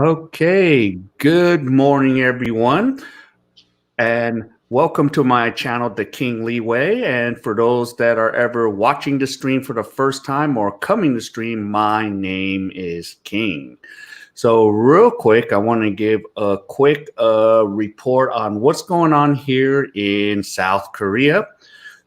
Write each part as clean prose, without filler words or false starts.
Okay, good morning, everyone, and welcome to my channel, The King Leeway. And for those that are ever watching the stream for the first time or coming to stream, my name is King. So, real quick, I want to give a quick report on what's going on here in South Korea.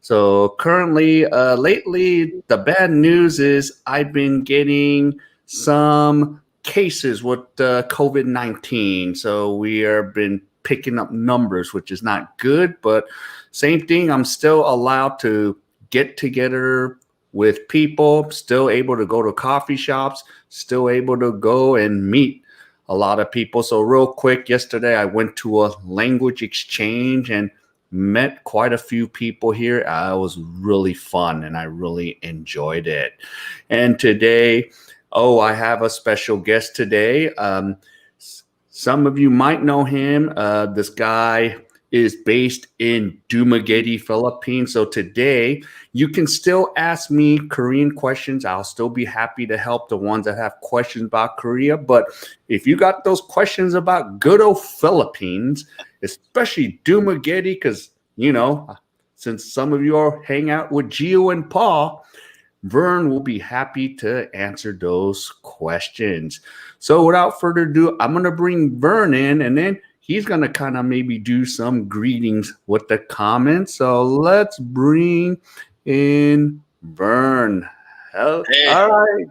So, currently, lately, the bad news is I've been getting some cases with COVID-19. So, we have been picking up numbers, which is not good, but same thing, I'm still allowed to get together with people, still able to go to coffee shops, still able to go and meet a lot of people. So real quick, yesterday I went to a language exchange and met quite a few people here. It was really fun and I really enjoyed it. And today, I have a special guest today. Some of you might know him. This guy is based in Dumaguete, Philippines. So today you can still ask me Korean questions. I'll still be happy to help the ones that have questions about Korea. But if you got those questions about good old Philippines, especially Dumaguete, because, since some of you are hang out with Gio and Paul, Vern will be happy to answer those questions. So without further ado, I'm going to bring Vern in and then he's going to kind of maybe do some greetings with the comments. So let's bring in Vern. Hey. All right.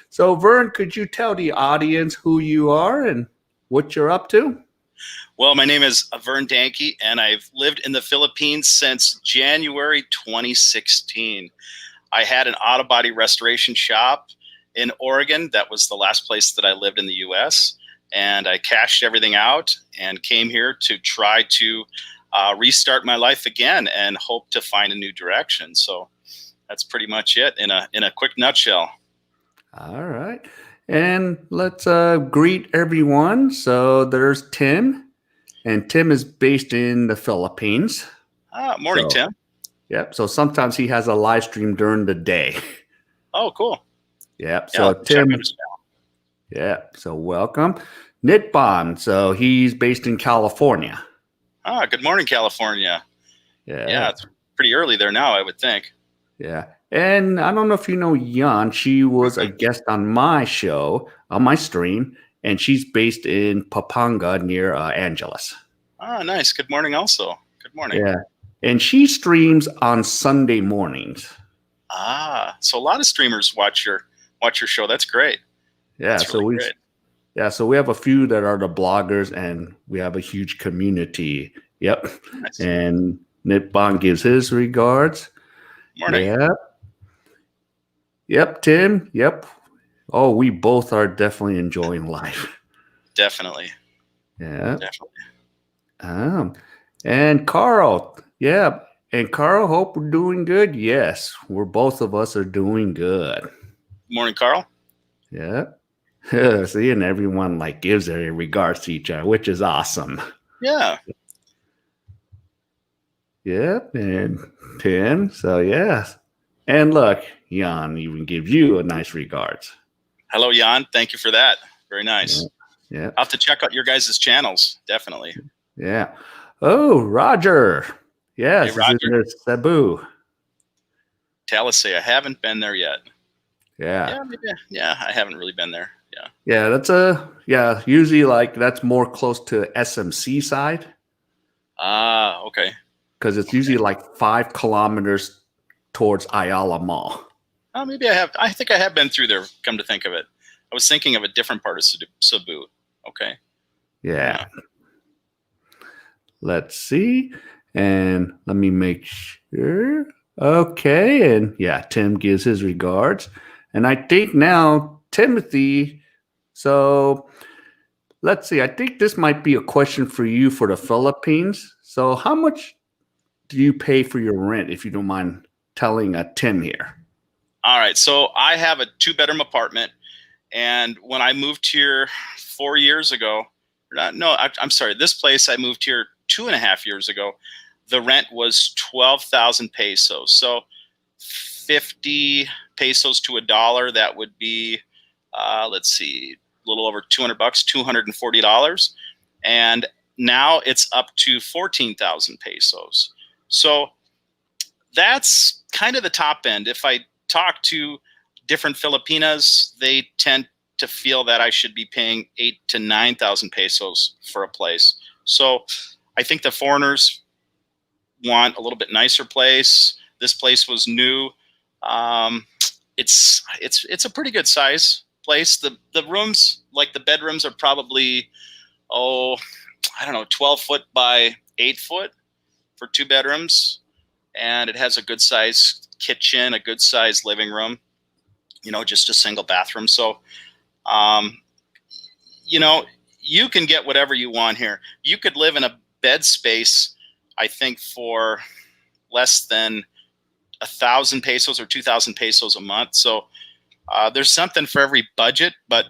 So Vern, could you tell the audience who you are and what you're up to? Well, my name is Vern Danke, and I've lived in the Philippines since January 2016. I had an auto body restoration shop in Oregon. That was the last place that I lived in the U.S., and I cashed everything out and came here to try to restart my life again and hope to find a new direction. So that's pretty much it in a quick nutshell. All right. And let's greet everyone. So there's Tim, and Tim is based in the Philippines. Morning, Tim. Yep. So sometimes he has a live stream during the day. Oh, cool. Yep. Yeah, So Tim. check out his channel. Yeah. So welcome. Nitbon. So he's based in California. Good morning, California. Yeah, it's pretty early there now, I would think. Yeah. And I don't know if you know Yan. She was a guest on my show, on my stream, and she's based in Pampanga near Angeles. Nice. Good morning also. Good morning. Yeah. And she streams on Sunday mornings. So a lot of streamers watch your show. That's great. Yeah, That's really great. So we have a few that are the bloggers, and we have a huge community. Yep. Nice. And Nitbon gives his regards. Morning. Yep. Yep, Tim. Yep. Oh, we both are definitely enjoying life. Definitely. Yeah. Definitely. And Carl. Yeah. And Carl, hope we're doing good. Yes, both of us are doing good. Morning, Carl. Yeah. See, and everyone gives their regards to each other, which is awesome. Yeah. Yep. And Tim. So yes. And look, Jan even gives you a nice regards. Hello, Jan. Thank you for that. Very nice. Yeah. I'll have to check out your guys' channels. Definitely. Yeah. Oh, Roger. Yes, hey, Roger. Cebu. Talisay. I haven't been there yet. Yeah. Yeah, I haven't really been there. Yeah. Yeah, that's usually that's more close to SMC side. Okay. Because it's usually 5 kilometers towards Ayala Mall. Oh, maybe I have. I think I have been through there, come to think of it. I was thinking of a different part of Cebu. Okay. Yeah. Let's see. And let me make sure. Okay. And yeah, Tim gives his regards. And I think now, Timothy, so let's see. I think this might be a question for you for the Philippines. So how much do you pay for your rent, if you don't mind telling Tim here? All right. So I have a 2-bedroom apartment. And when I moved here 4 years ago, I'm sorry, this place I moved here 2.5 years ago, the rent was 12,000 pesos. So 50 pesos to $1, that would be, let's see, little over $200, $240, and now it's up to 14,000 pesos. So that's kind of the top end. If I talk to different Filipinas, they tend to feel that I should be paying 8,000 to 9,000 pesos for a place. So I think the foreigners want a little bit nicer place. This place was new. It's a pretty good size place. The rooms, like the bedrooms, are probably, I don't know, 12 foot by 8 foot for 2 bedrooms. And it has a good size kitchen, a good size living room, just a single bathroom. So, you can get whatever you want here. You could live in a bed space, I think, for less than 1,000 pesos or 2,000 pesos a month. So there's something for every budget, but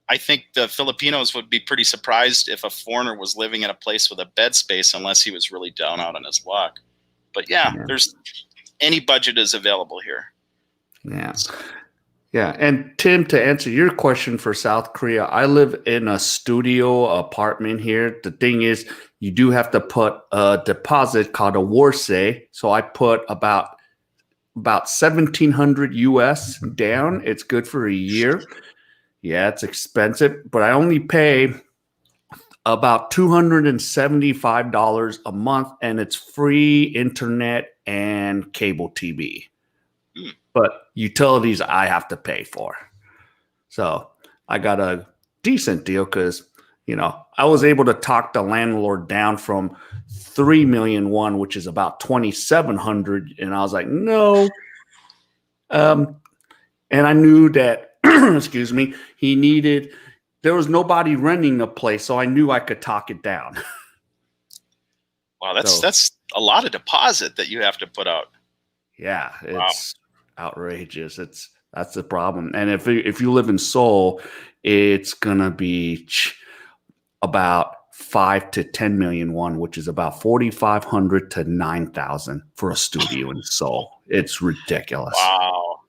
I think the Filipinos would be pretty surprised if a foreigner was living in a place with a bed space, unless he was really down out on his luck. But yeah, there's any budget is available here. Yeah. Yeah. And Tim, to answer your question for South Korea, I live in a studio apartment here. The thing is, you do have to put a deposit called a warse. So I put about 1,700 US down. It's good for a year. Yeah, it's expensive, but I only pay about $275 a month, and it's free internet and cable TV. But utilities I have to pay for. So I got a decent deal because, I was able to talk the landlord down from 3 million won, which is about 2,700. And I was like, no. And I knew that, excuse me, there was nobody renting the place. So I knew I could talk it down. Wow, that's a lot of deposit that you have to put out. Yeah, it's outrageous. That's the problem. And if you live in Seoul, it's gonna be about 5 to 10 million won, which is about 4,500 to 9,000 for a studio in Seoul. It's ridiculous. Wow.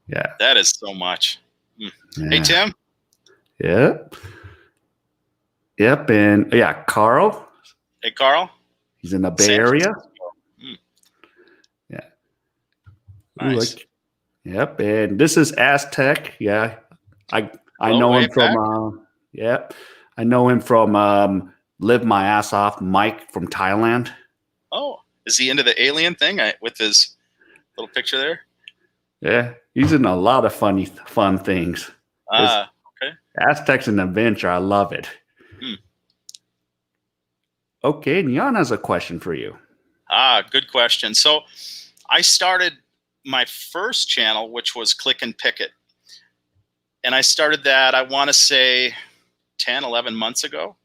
Yeah, that is so much. Yeah. Hey, Tim. Yep. And Carl. Hey, Carl. He's in the Bay Area. Yeah. Nice. Yep. And this is Aztec. Yeah. I know him from I know him from Live My Ass Off, Mike from Thailand. Oh, is he into the alien thing with his little picture there? Yeah. He's in a lot of fun things. Okay. Aztec's an adventure. I love it. Okay, Nyan has a question for you. Good question. So I started my first channel, which was Click and Picket. And I started that, I want to say 10, 11 months ago.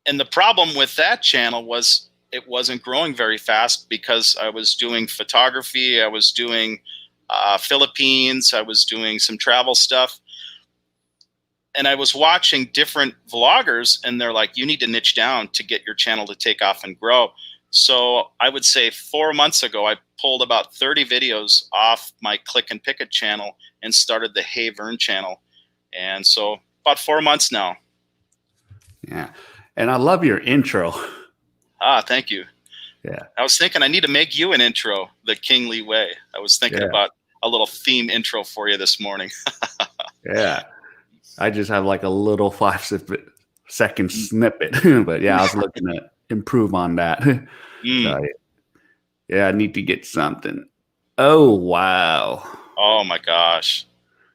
And the problem with that channel was it wasn't growing very fast because I was doing photography, I was doing Philippines, I was doing some travel stuff. And I was watching different vloggers, and they're like, you need to niche down to get your channel to take off and grow. So I would say 4 months ago, I pulled about 30 videos off my Click and Picket channel and started the Hey Vern channel. And so about 4 months now. Yeah. And I love your intro. Thank you. Yeah. I was thinking I need to make you an intro, the King Lee way. I was thinking about a little theme intro for you this morning. Yeah. I just have like a little 5-second snippet, but I was looking to improve on that. So, I need to get something. Oh, wow. Oh my gosh.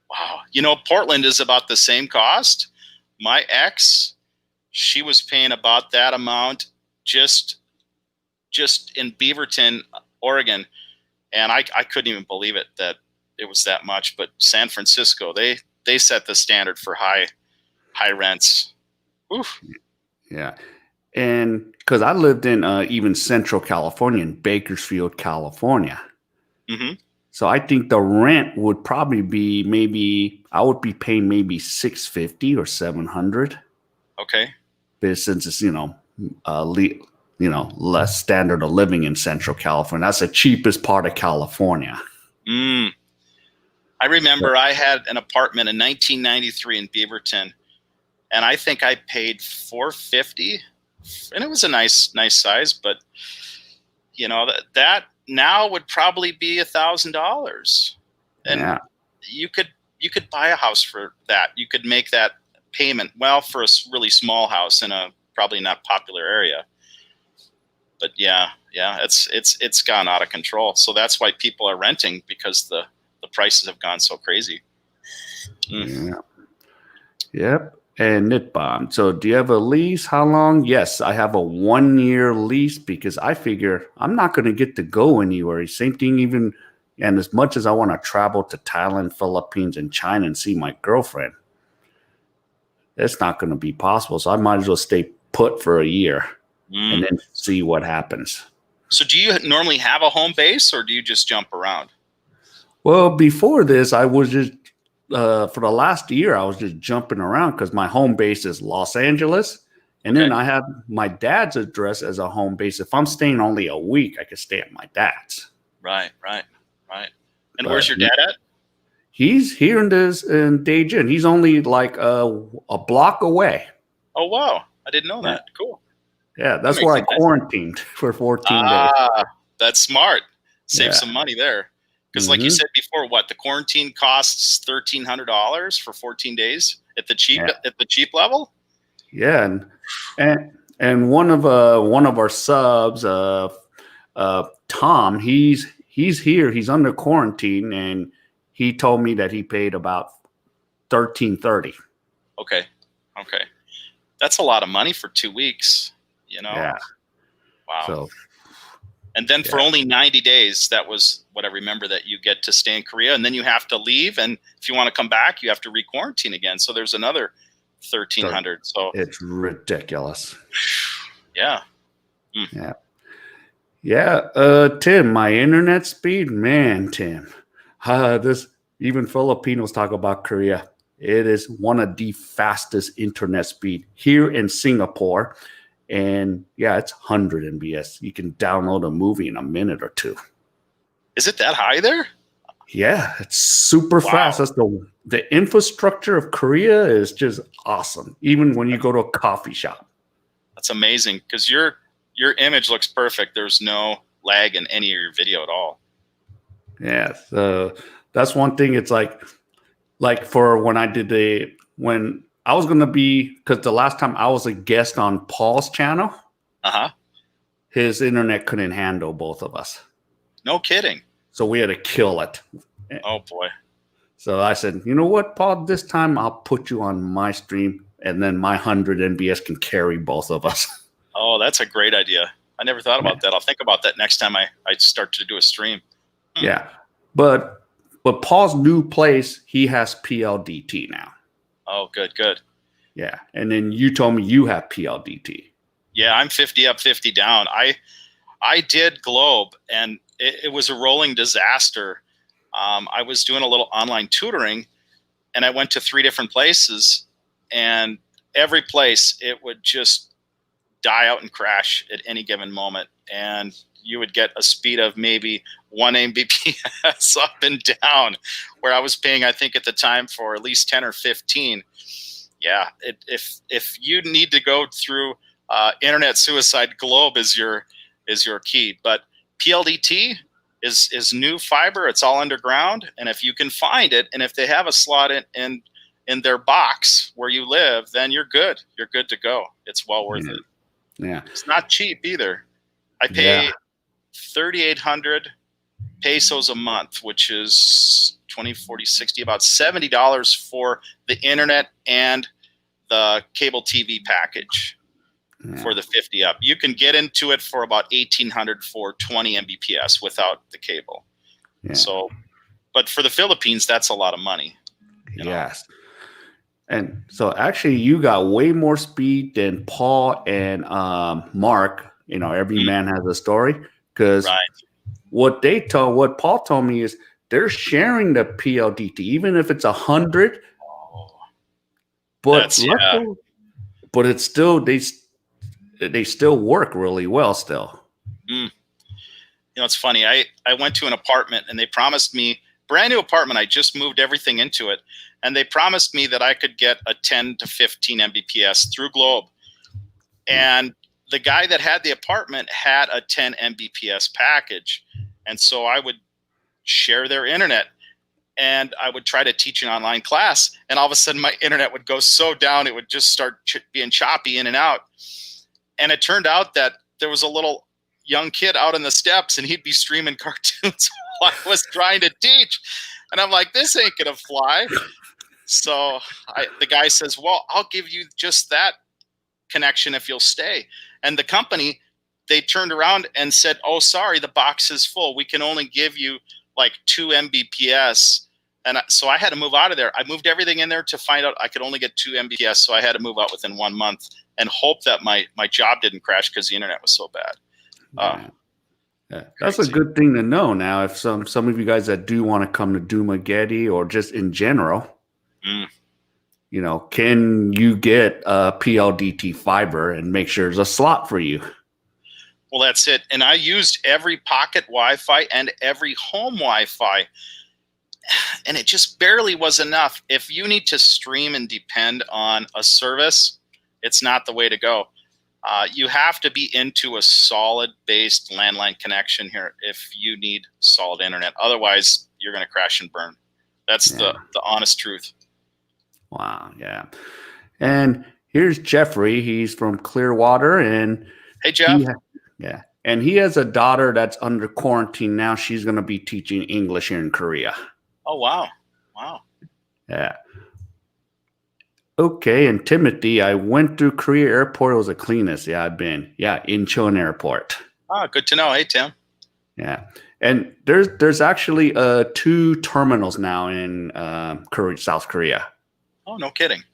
Wow. Portland is about the same cost. My ex, she was paying about that amount just in Beaverton, Oregon. And I couldn't even believe it that it was that much. But San Francisco, they set the standard for high rents. Oof. Yeah. And because I lived in even Central California, in Bakersfield, California. Mm-hmm. So I think the rent would probably be I would be paying maybe $650 or $700. Okay. But since it's, less standard of living in Central California, that's the cheapest part of California. I remember I had an apartment in 1993 in Beaverton, and I think I paid $450, and it was a nice size, but you know that now would probably be $1,000, and Yeah. you could buy a house for that. You could make that payment for a really small house in a probably not popular area. But yeah, it's gone out of control. So that's why people are renting, because the prices have gone so crazy. Yeah. Yep. And Nitbon. So do you have a lease? How long? Yes, I have a 1-year lease because I figure I'm not going to get to go anywhere. Same thing even, and as much as I want to travel to Thailand, Philippines, and China and see my girlfriend, it's not going to be possible. So I might as well stay put for a year and then see what happens. So do you normally have a home base, or do you just jump around? Well, before this, I was just for the last year, I was just jumping around because my home base is Los Angeles. And then I have my dad's address as a home base. If I'm staying only a week, I could stay at my dad's. Right. And where's your dad at? He's here in Daejeon. He's only like a block away. Oh, wow. I didn't know that. Cool. Yeah, that's where I quarantined for 14 days. That's smart. Save some money there. Because like you said before, the quarantine costs $1,300 for 14 days at the cheap level? Yeah, and one of our subs, Tom, he's here. He's under quarantine, and he told me that he paid about $1,330. Okay. That's a lot of money for 2 weeks. Yeah. Wow. So, and then for only 90 days, that was what I remember, that you get to stay in Korea, and then you have to leave, and if you want to come back, you have to re-quarantine again. So there's another $1,300. So it's ridiculous. Yeah. Tim, my internet speed, man, Tim. This even Filipinos talk about Korea. It is one of the fastest internet speed here in Singapore. And it's 100 Mbps. You can download a movie in a minute or two. Is it that high there? Yeah, it's super fast. That's the infrastructure of Korea is just awesome. Even when you go to a coffee shop. That's amazing, because your image looks perfect. There's no lag in any of your video at all. Yeah, so that's one thing. It's like for when I did when I was going to be, because the last time I was a guest on Paul's channel, his internet couldn't handle both of us. No kidding. So we had to kill it. Oh, boy. So I said, you know what, Paul, this time I'll put you on my stream, and then my 100 Mbps can carry both of us. Oh, that's a great idea. I never thought about that. I'll think about that next time I start to do a stream. Yeah. But Paul's new place, he has PLDT now. Oh, good. Yeah. And then you told me you have PLDT. Yeah, I'm 50 up, 50 down. I did Globe, and it was a rolling disaster. I was doing a little online tutoring, and I went to 3 different places, and every place it would just die out and crash at any given moment. And you would get a speed of maybe 1 Mbps up and down, where I was paying, I think at the time, for at least 10 or 15. Yeah, if you need to go through internet suicide, Globe is your key. But PLDT is new fiber. It's all underground, and if you can find it, and if they have a slot in their box where you live, then you're good. You're good to go. It's well worth it. Yeah, it's not cheap either. I pay 3,800 pesos a month, which is 20, 40, 60, about $70 for the internet and the cable TV package for the 50 up. You can get into it for about 1,800 for 20 Mbps without the cable. Yeah. So, but for the Philippines, that's a lot of money. Yes. And so actually you got way more speed than Paul and Mark. Every man has a story, because what Paul told me is they're sharing the PLDT, even if it's 100. But but it's still they still work really well still. It's funny. I went to an apartment, and they promised me brand new apartment. I just moved everything into it, and they promised me that I could get a 10 to 15 Mbps through Globe. And the guy that had the apartment had a 10 Mbps package. And so I would share their internet, and I would try to teach an online class. And all of a sudden my internet would go so down, it would just start being choppy in and out. And it turned out that there was a little young kid out on the steps, and he'd be streaming cartoons while I was trying to teach. And I'm like, this ain't going to fly. So the guy says, well, I'll give you just that connection if you'll stay. And the company, they turned around and said, oh, sorry, the box is full. We can only give you like 2 Mbps. And so I had to move out of there. I moved everything in there to find out I could only get 2 Mbps. So I had to move out within 1 month and hope that my job didn't crash because the internet was so bad. Yeah. That's a good thing to know. Now, if some of you guys that do want to come to Dumaguete or just in general, you know, can you get a PLDT fiber and make sure there's a slot for you? Well, that's it. And I used every pocket Wi-Fi and every home Wi-Fi, and it just barely was enough. If you need to stream and depend on a service, it's not the way to go. You have to be into a solid-based landline connection here if you need solid internet. Otherwise, you're going to crash and burn. That's the honest truth. Wow, yeah. And here's Jeffrey. He's from Clearwater. And hey, Jeff. And he has a daughter that's under quarantine now. She's going to be teaching English here in Korea. Oh, wow. Wow. Yeah. Okay, and Timothy, I went through Korea Airport. It was the cleanest. Yeah, I've been. Yeah, Incheon Airport. Ah, good to know. Hey, Tim. Yeah, and there's actually 2 terminals now in South Korea. Oh, no kidding.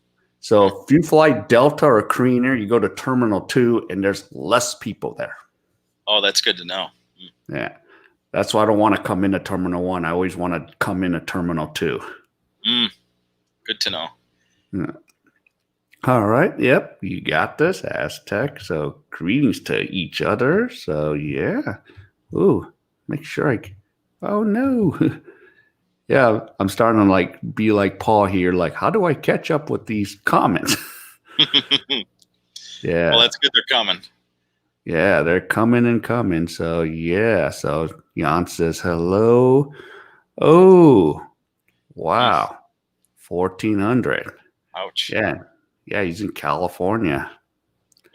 So if you fly Delta or Korean Air, you go to Terminal 2, and there's less people there. Oh, that's good to know. Yeah, that's why I don't want to come into Terminal 1. I always want to come into Terminal 2. Good to know. Yeah. All right. Yep. You got this, Aztec. So greetings to each other. So yeah. Ooh, make sure oh no. Yeah. I'm starting to like be like Paul here. Like, how do I catch up with these comments? Yeah. Well, that's good. They're coming. Yeah. They're coming and coming. So yeah. So Jan says hello. Oh, wow. 1400. Ouch. Yeah. Yeah, he's in California.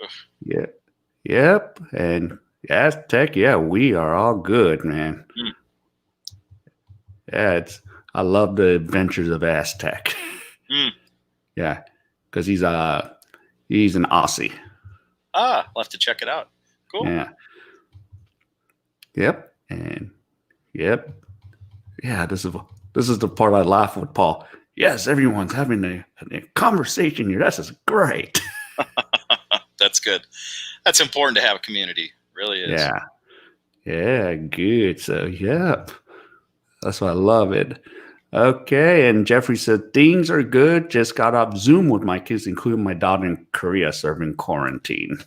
Oof. Yeah. Yep. And Aztec, yeah, we are all good, man. Yeah, I love the adventures of Aztec. Yeah. Because he's an Aussie. I'll have to check it out. Cool. Yeah. Yep. And yep. Yeah, this is the part I laugh with Paul. Yes, everyone's having a conversation here. This is great. That's good. That's important to have a community. Really is. Yeah. Yeah, good. So, yeah. That's why I love it. Okay. And Jeffrey said, things are good. Just got off Zoom with my kids, including my daughter in Korea serving quarantine.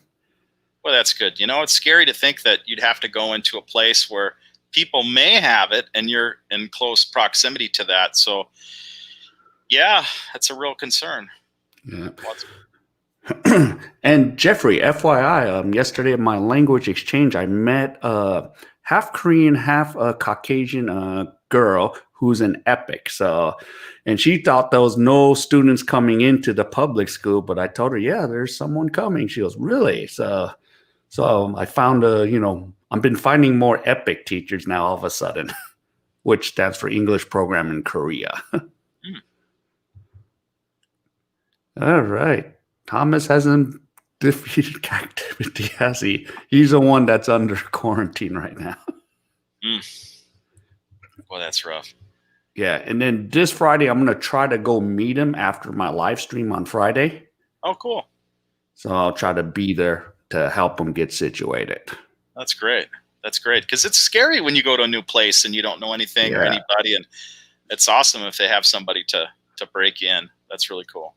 Well, that's good. You know, it's scary to think that you'd have to go into a place where people may have it and you're in close proximity to that. So, yeah, that's a real concern. Yeah. And Jeffrey, FYI, yesterday at my language exchange, I met a half Korean, half Caucasian girl who's an epic. So, and she thought there was no students coming into the public school, but I told her, yeah, there's someone coming. She goes, really? So I found I've been finding more epic teachers now all of a sudden, which stands for English Program in Korea. All right. Thomas hasn't defeated captivity, has he? He's the one that's under quarantine right now. Well, that's rough. Yeah. And then this Friday, I'm going to try to go meet him after my live stream on Friday. Oh, cool. So I'll try to be there to help him get situated. That's great. That's great. Because it's scary when you go to a new place and you don't know anything or anybody. And it's awesome if they have somebody to break you in. That's really cool.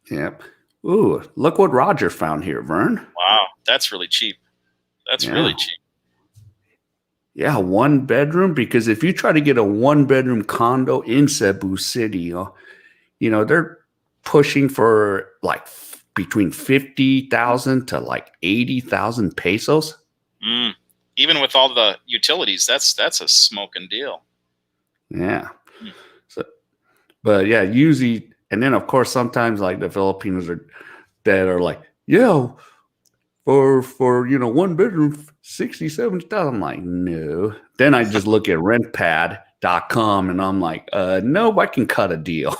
Yep. Ooh, look what Roger found here, Vern. Wow, that's really cheap. That's really cheap. Yeah, one bedroom. Because if you try to get a one bedroom condo in Cebu City, they're pushing for like between 50,000 to like 80,000 pesos. Mm. Even with all the utilities, that's a smoking deal. Yeah. Mm. So, but yeah, usually, and then of course sometimes like the Filipinos that are like, yeah, for one bedroom 60, 70,000. I'm like, no. Then I just look at rentpad.com and I'm like, no, I can cut a deal.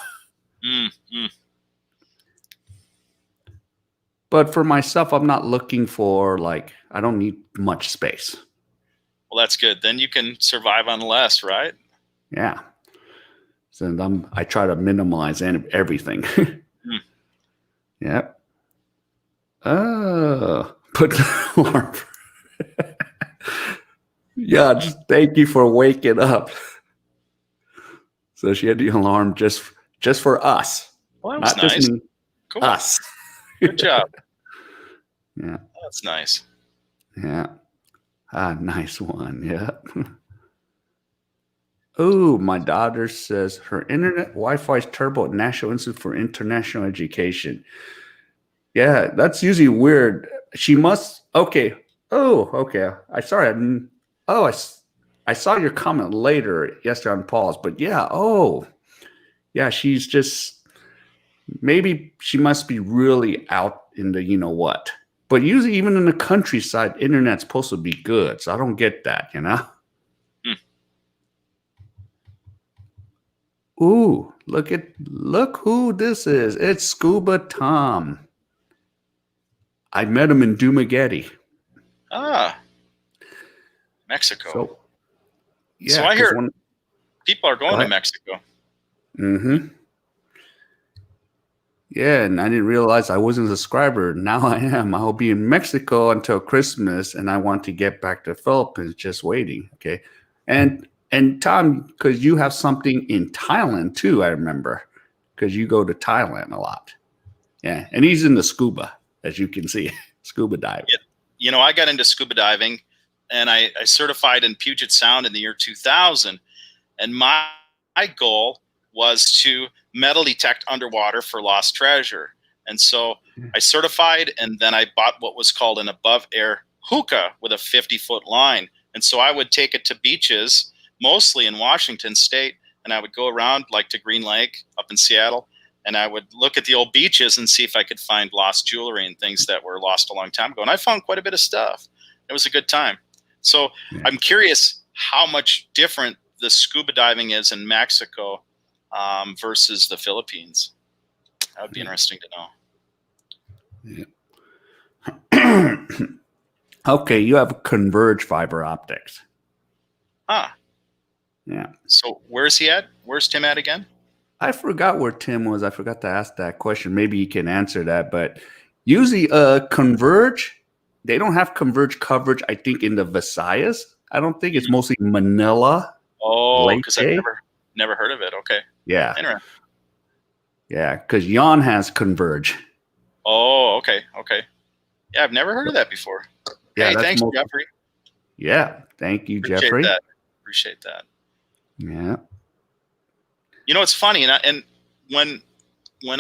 Mm, mm. But for myself, I'm not looking for like, I don't need much space. Well, that's good. Then you can survive on less, right? Yeah. So I try to minimize everything. Mm. Yep. Put the alarm. Yeah, just thank you for waking up. So she had the alarm just for us, Well, that was not just nice. me, Cool. us. Good job. Yeah, That's nice. yeah. Nice one. Yeah. Oh, my daughter says her internet Wi-Fi is terrible at National Institute for International Education. Yeah, that's usually weird. She must. Okay. Oh, okay. I sorry. I saw your comment later yesterday on pause, but yeah. Oh, yeah. She's just maybe she must be really out in the you know what. But usually, even in the countryside, internet's supposed to be good. So I don't get that. Mm. Ooh, look who this is. It's Scuba Tom. I met him in Dumaguete. Ah, Mexico. So So yeah, I because hear when people are go going to ahead. Mexico. Mm-hmm. Yeah, and I didn't realize I wasn't a subscriber. Now I am. I'll be in Mexico until Christmas, and I want to get back to Philippines. Just waiting. Okay, and Tom, because you have something in Thailand too. I remember because you go to Thailand a lot. Yeah, and he's in the scuba, as you can see, scuba diving. I got into scuba diving, and I certified in Puget Sound in the year 2000. And my goal was to metal detect underwater for lost treasure. And so I certified, and then I bought what was called an above air hookah with a 50-foot line. And so I would take it to beaches, mostly in Washington State, and I would go around like to Green Lake up in Seattle, and I would look at the old beaches and see if I could find lost jewelry and things that were lost a long time ago. And I found quite a bit of stuff. It was a good time. So I'm curious how much different the scuba diving is in Mexico versus the Philippines. That would be interesting to know. Yeah. Okay, you have Converge fiber optics. Ah. Yeah. So where's he at? Where's Tim at again? I forgot where Tim was. I forgot to ask that question. Maybe you can answer that. But usually, Converge, they don't have Converge coverage, I think, in the Visayas. I don't think it's mostly Manila. Oh, because I've Leyte. never heard of it. Okay. Yeah. Interesting. Yeah, because Yon has Converge. Oh, okay. Okay. Yeah, I've never heard of that before. Yeah, Hey, that's thanks, Jeffrey. Yeah, thank you, Appreciate Jeffrey. that. Appreciate that. Yeah. It's funny, and when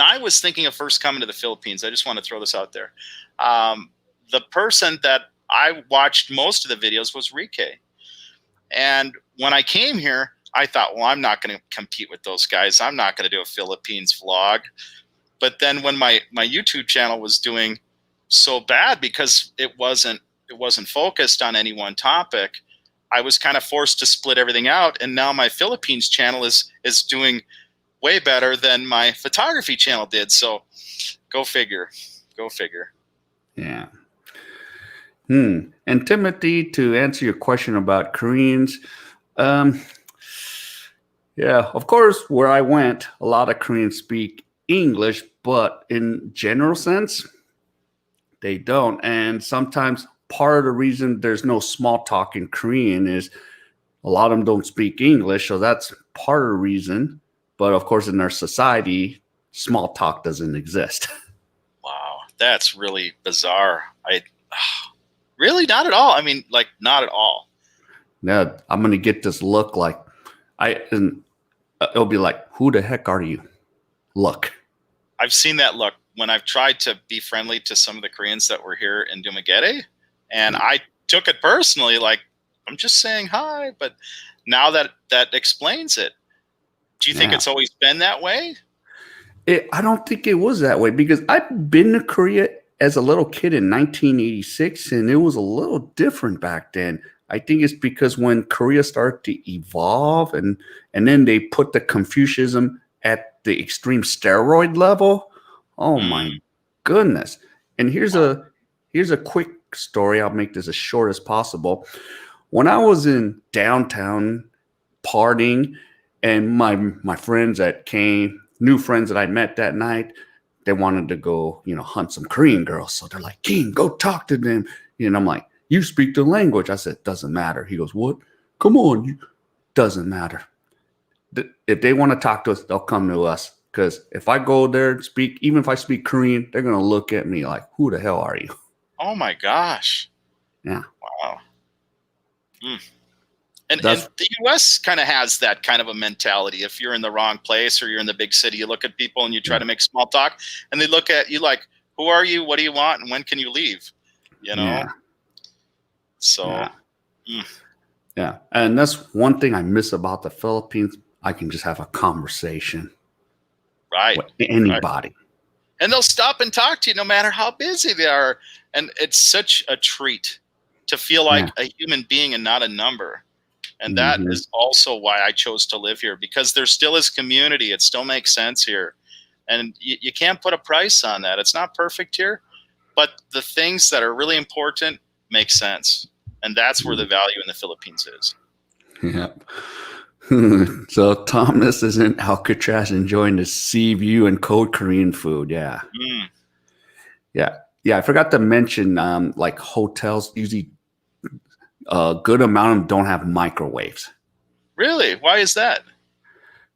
I was thinking of first coming to the Philippines, I just want to throw this out there. The person that I watched most of the videos was Rike. And when I came here, I thought, well, I'm not going to compete with those guys. I'm not going to do a Philippines vlog. But then when my YouTube channel was doing so bad because it wasn't focused on any one topic, I was kind of forced to split everything out. And now my Philippines channel is doing way better than my photography channel did. So go figure. Go figure. Yeah. And Timothy, to answer your question about Koreans, yeah, of course, where I went, a lot of Koreans speak English, but in general sense, they don't. And sometimes part of the reason there's no small talk in Korean is a lot of them don't speak English. So that's part of the reason. But of course, in our society, small talk doesn't exist. Wow, that's really bizarre. Really not at all. I mean, like not at all. Now I'm gonna get this look like and it'll be like, who the heck are you? Look. I've seen that look when I've tried to be friendly to some of the Koreans that were here in Dumaguete, and I took it personally, like I'm just saying hi. But now that explains it. Do you think it's always been that way? I don't think it was that way because I've been to Korea as a little kid in 1986, and it was a little different back then. I think it's because when Korea started to evolve, and then they put the Confucianism at the extreme steroid level. Oh my goodness! And here's a quick story. I'll make this as short as possible. When I was in downtown partying, and my friends at K.A.E, new friends that I met that night, they wanted to go, hunt some Korean girls. So they're like, King, go talk to them. And I'm like, you speak the language. I said, doesn't matter. He goes, what? Come on. Doesn't matter. If they want to talk to us, they'll come to us. Because if I go there and speak, even if I speak Korean, they're going to look at me like, who the hell are you? Oh my gosh. Yeah. Wow. And the U.S. kind of has that kind of a mentality. If you're in the wrong place or you're in the big city, you look at people and you try to make small talk, and they look at you like, who are you? What do you want? And when can you leave? Yeah. So. Yeah. And that's one thing I miss about the Philippines. I can just have a conversation. Right. With anybody. Right. And they'll stop and talk to you no matter how busy they are. And it's such a treat to feel like a human being and not a number. And that is also why I chose to live here, because there still is community. It still makes sense here. And you can't put a price on that. It's not perfect here, but the things that are really important make sense. And that's where the value in the Philippines is. Yeah. So Thomas is in Alcatraz enjoying the sea view and cold Korean food. Yeah. Yeah. Yeah. I forgot to mention, like hotels usually a good amount of them don't have microwaves. Really? Why is that?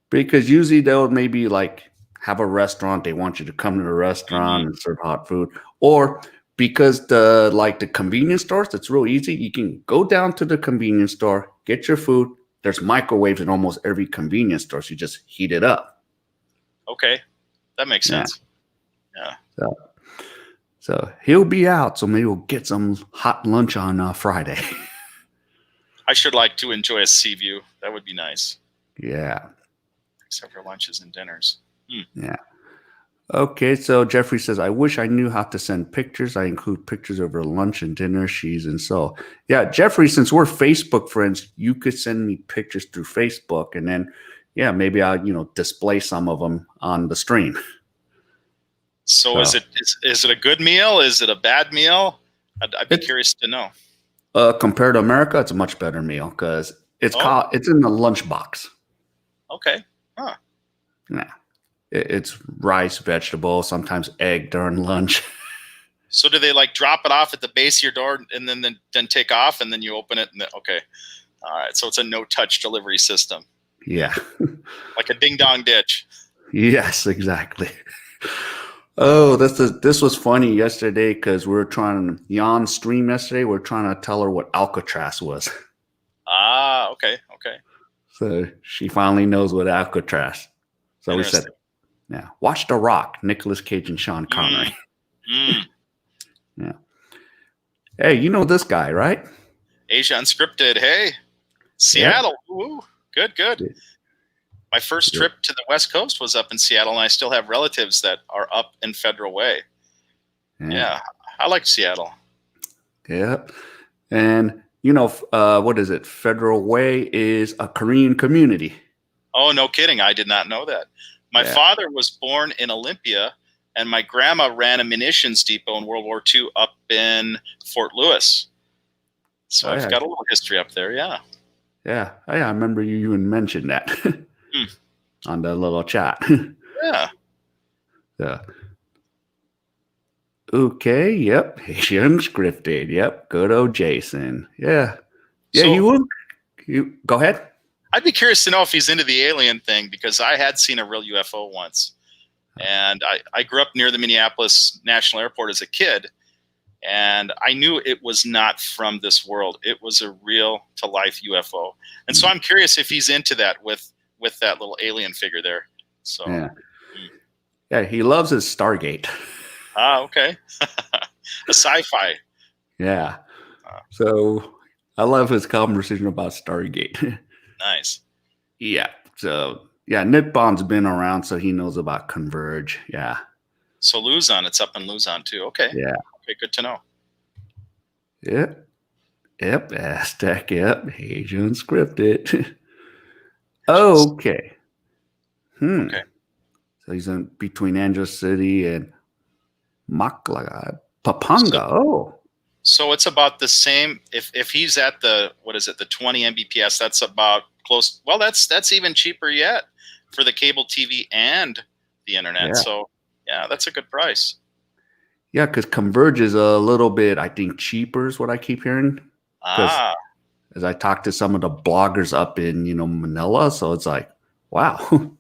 Because usually they'll maybe like have a restaurant. They want you to come to the restaurant and serve hot food. Or because the convenience stores, it's real easy. You can go down to the convenience store, get your food. There's microwaves in almost every convenience store. So you just heat it up. Okay. That makes sense. Yeah. So he'll be out. So maybe we'll get some hot lunch on Friday. I should like to enjoy a sea view. That would be nice. Yeah. Except for lunches and dinners. Yeah. Okay, so Jeffrey says, I wish I knew how to send pictures. I include pictures over lunch and dinner, she's and so. Yeah, Jeffrey, since we're Facebook friends, you could send me pictures through Facebook, and then, maybe I'll, display some of them on the stream. So is it a good meal? Is it a bad meal? I'd be curious to know. Compared to America, it's a much better meal because it's in the lunchbox. Okay. Huh. Yeah. It's rice, vegetable, sometimes egg during lunch. So do they like drop it off at the base of your door and then take off and then you open it? And okay. All right. So it's a no-touch delivery system. Yeah. Like a ding-dong ditch. Yes, exactly. Oh, this was funny yesterday because we were trying to Jan stream yesterday. We're trying to tell her what Alcatraz was. Ah, okay. So she finally knows what Alcatraz. So we said, yeah, watch The Rock, Nicolas Cage and Sean Connery. Yeah. Hey, you know this guy, right? Asia Unscripted. Hey, Seattle. Yep. Woo. Good. My first trip to the West Coast was up in Seattle, and I still have relatives that are up in Federal Way. Yeah, I like Seattle. Yeah. And, what is it? Federal Way is a Korean community. Oh, no kidding. I did not know that. My father was born in Olympia, and my grandma ran a munitions depot in World War II up in Fort Lewis. So I've got a little history up there, yeah. Yeah, I remember you even mentioned that on the little chat. Yeah. Yeah. Okay, yep. Asian scripted. Yep. Good old Jason. Yeah. Yeah, so, you go ahead. I'd be curious to know if he's into the alien thing, because I had seen a real UFO once. And I grew up near the Minneapolis National Airport as a kid. and I knew it was not from this world. It was a real to life UFO. And so I'm curious if he's into that with that little alien figure there. So Yeah. Yeah, he loves his Stargate. Okay. A sci-fi. Yeah. So I love his conversation about Stargate. Nice. Yeah. So yeah, Nippon's been around, so he knows about Converge. Yeah. So Luzon, it's up in Luzon too. Okay. Yeah. Okay, good to know. Yep. Yep. Aztec. Yep. Asian scripted. Okay. Okay. So he's in between Angeles City and Maklaga. So, Papanga. Oh. so it's about the same. If he's at the, what is it, the 20 Mbps, that's about close. Well, that's even cheaper yet for the cable TV and the internet. Yeah. So yeah, that's a good price. Yeah, because Converge is a little bit, I think, cheaper is what I keep hearing. Because Ah, as I talk to some of the bloggers up in, Manila, so it's like, wow.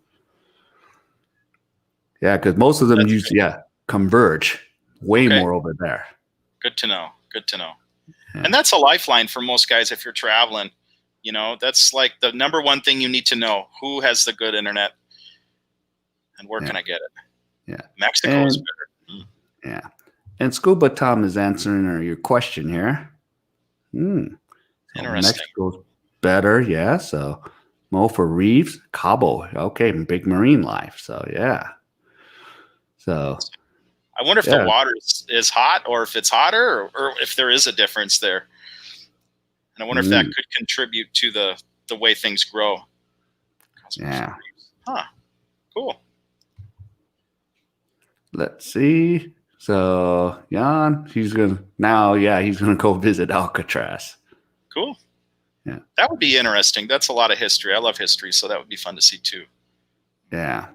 Yeah, because most of them that's use, great. Converge way Okay. more over there. Good to know. Good to know. Yeah. And that's a lifeline for most guys if you're traveling. That's like the number one thing you need to know. Who has the good internet and where can I get it? Yeah. Mexico is better. Yeah. And Scuba Tom is answering your question here. So Interesting. Mexico's better, yeah. So Mo for Reeves, Cabo, okay, Big Marine Life. So yeah. So I wonder if the water is hot or if it's hotter or if there is a difference there. And I wonder if that could contribute to the way things grow. Yeah. Huh. Cool. Let's see. So Jan, he's gonna go visit Alcatraz. Cool. Yeah. That would be interesting. That's a lot of history. I love history, so that would be fun to see too. Yeah.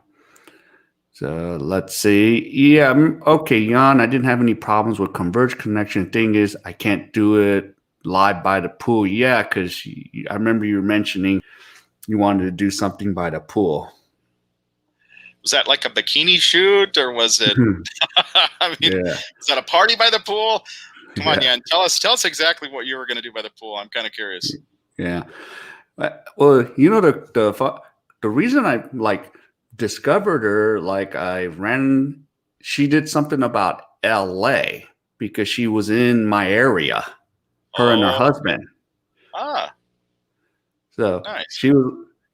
So let's see. Yeah. Okay, Jan, I didn't have any problems with Converge connection. Thing is, I can't do it live by the pool. Yeah, because I remember you were mentioning you wanted to do something by the pool. Was that like a bikini shoot or was it? I mean, is that a party by the pool? Come on, Jan. Tell us exactly what you were going to do by the pool. I'm kind of curious. Yeah. Well, the reason I discovered her, she did something about LA because she was in my area, her and her husband. Ah. So nice.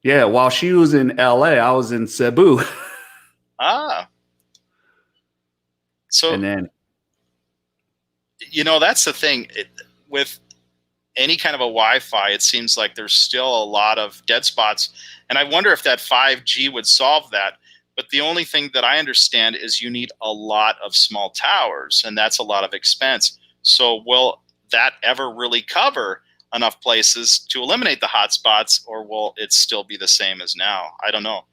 While she was in LA, I was in Cebu. Ah. So, and then, that's the thing with any kind of a Wi-Fi, it seems like there's still a lot of dead spots. And I wonder if that 5G would solve that. But the only thing that I understand is you need a lot of small towers, and that's a lot of expense. So will that ever really cover enough places to eliminate the hotspots, or will it still be the same as now? I don't know.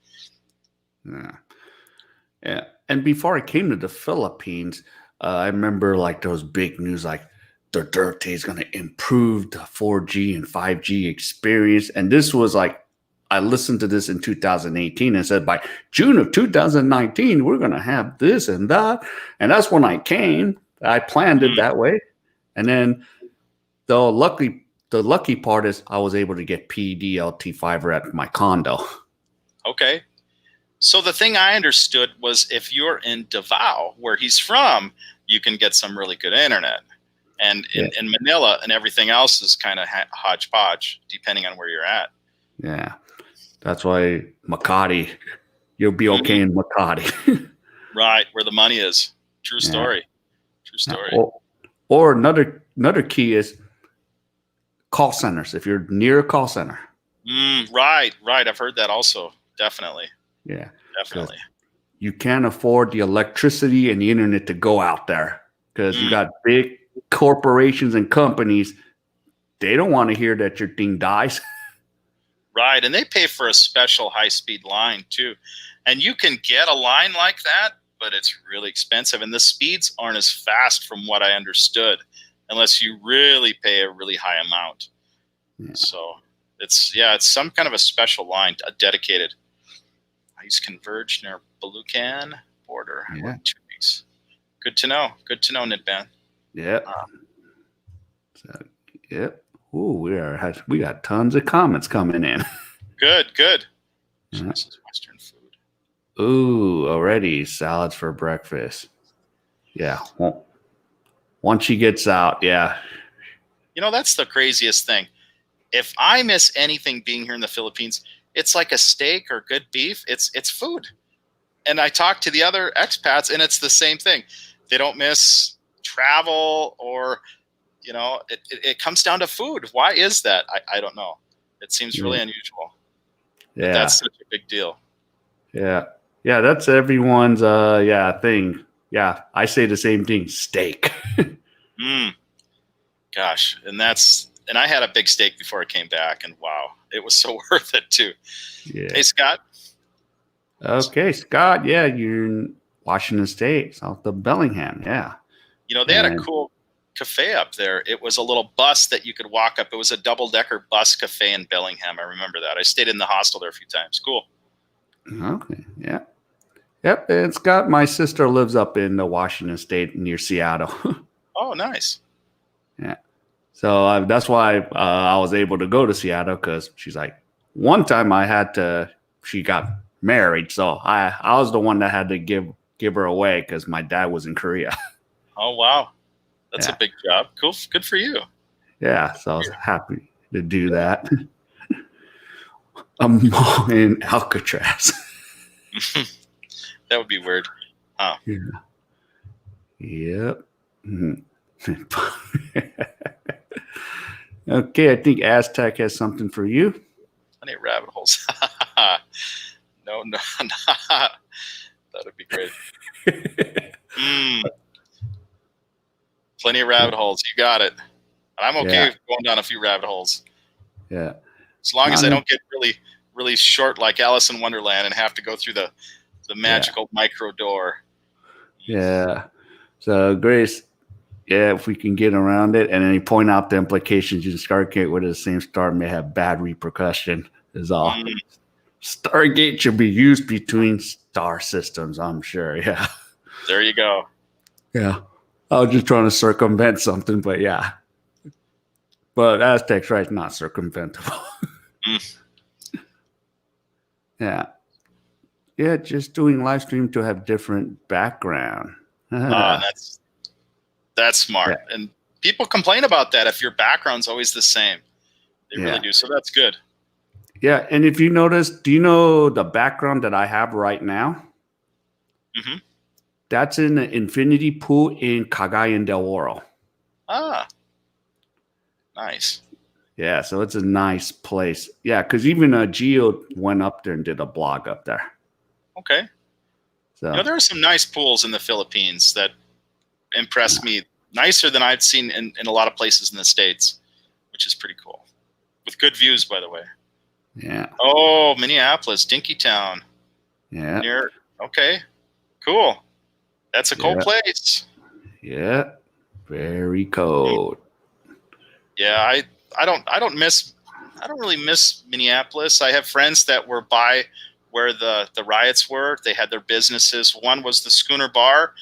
Yeah. And before I came to the Philippines, I remember there was big news Duterte is going to improve the 4G and 5G experience. And this was I listened to this in 2018 and said by June of 2019, we're going to have this and that. And that's when I came. I planned it that way. And then the lucky part is I was able to get PDLT fiber at my condo. Okay. So the thing I understood was if you're in Davao, where he's from, you can get some really good internet. And in Manila and everything else is kind of hodgepodge, depending on where you're at. Yeah. That's why Makati, you'll be okay in Makati. Right, where the money is. True story. True story. Or another key is call centers. If you're near a call center. Right. I've heard that also. Definitely. Yeah. Definitely. You can't afford the electricity and the internet to go out there because you got big corporations and companies. They don't want to hear that your thing dies. Right. And they pay for a special high-speed line too. And you can get a line like that, but it's really expensive. And the speeds aren't as fast from what I understood, unless you really pay a really high amount. Yeah. So it's some kind of a special line, a dedicated. I use Converge near Bulucan border. Yeah. 2 weeks. Good to know. Good to know, Nidban. Yep. Uh, So, yep. Ooh, we got tons of comments coming in. good, good. Yeah. This is Western food. Ooh, already salads for breakfast. Yeah. Well, once she gets out, yeah. You know, that's the craziest thing. If I miss anything being here in the Philippines, it's like a steak or good beef. It's food. And I talk to the other expats, and it's the same thing. They don't miss travel, or it comes down to food. Why is that? I don't know. It seems really Yeah. unusual that Yeah. that's such a big deal. Yeah. Yeah, that's everyone's thing. Yeah, I say the same thing, steak. Mm, gosh, and I had a big steak before I came back, and wow, it was so worth it too. Yeah. Hey Scott, Okay, Scott, yeah, you're in Washington State, south of Bellingham. Yeah. they had a And cool cafe up there. It was a little bus that you could walk up. It was a double-decker bus cafe in Bellingham. I remember that. I stayed in the hostel there a few times. Cool. okay, yeah. Yep, and Scott, my sister lives up in the Washington State near Seattle. Oh, nice. Yeah. So that's why I was able to go to Seattle because she's like, one time she got married. So I was the one that had to give her away because my dad was in Korea. Oh, wow. That's a Yeah. big job. Cool. Good for you. Yeah. So I was happy to do that. A mall in Alcatraz. That would be weird. Huh. Yeah. Yep. Mhm. Okay, I think Aztec has something for you. Plenty of rabbit holes. No, no, that would be great. Mm, plenty of rabbit holes. You got it. I'm okay Yeah. with going down a few rabbit holes. Yeah. As long as I Not don't get really, really short like Alice in Wonderland and have to go through the magical micro door. Yeah. So Grace, yeah, if we can get around it, and then you point out the implications using Stargate where the same star may have bad repercussion is all. Mm, Stargate should be used between star systems, I'm sure. Yeah. there you go. Yeah. I was just trying to circumvent something, but yeah. But Aztec's right, not circumventable. Mm. Yeah. Yeah, just doing live stream to have different background. Yeah. That's smart. And people complain about that if your background's always the same. They really do. So that's good. Yeah, and if you notice, do you know the background that I have right now? Mm-hmm. That's in the infinity pool in Cagayan del Oro. Ah, nice. Yeah, so it's a nice place. Yeah, because even Geo went up there and did a blog up there. Okay. So There are some nice pools in the Philippines that impressed me, nicer than I've seen in a lot of places in the States, which is pretty cool. With good views, by the way. yeah, Oh, Minneapolis, Dinkytown. yeah, Okay, cool. That's a cold yeah, place. yeah. Very cold. Yeah, I don't really miss Minneapolis. I have friends that were by where the riots were. They had their businesses. One was the Schooner Bar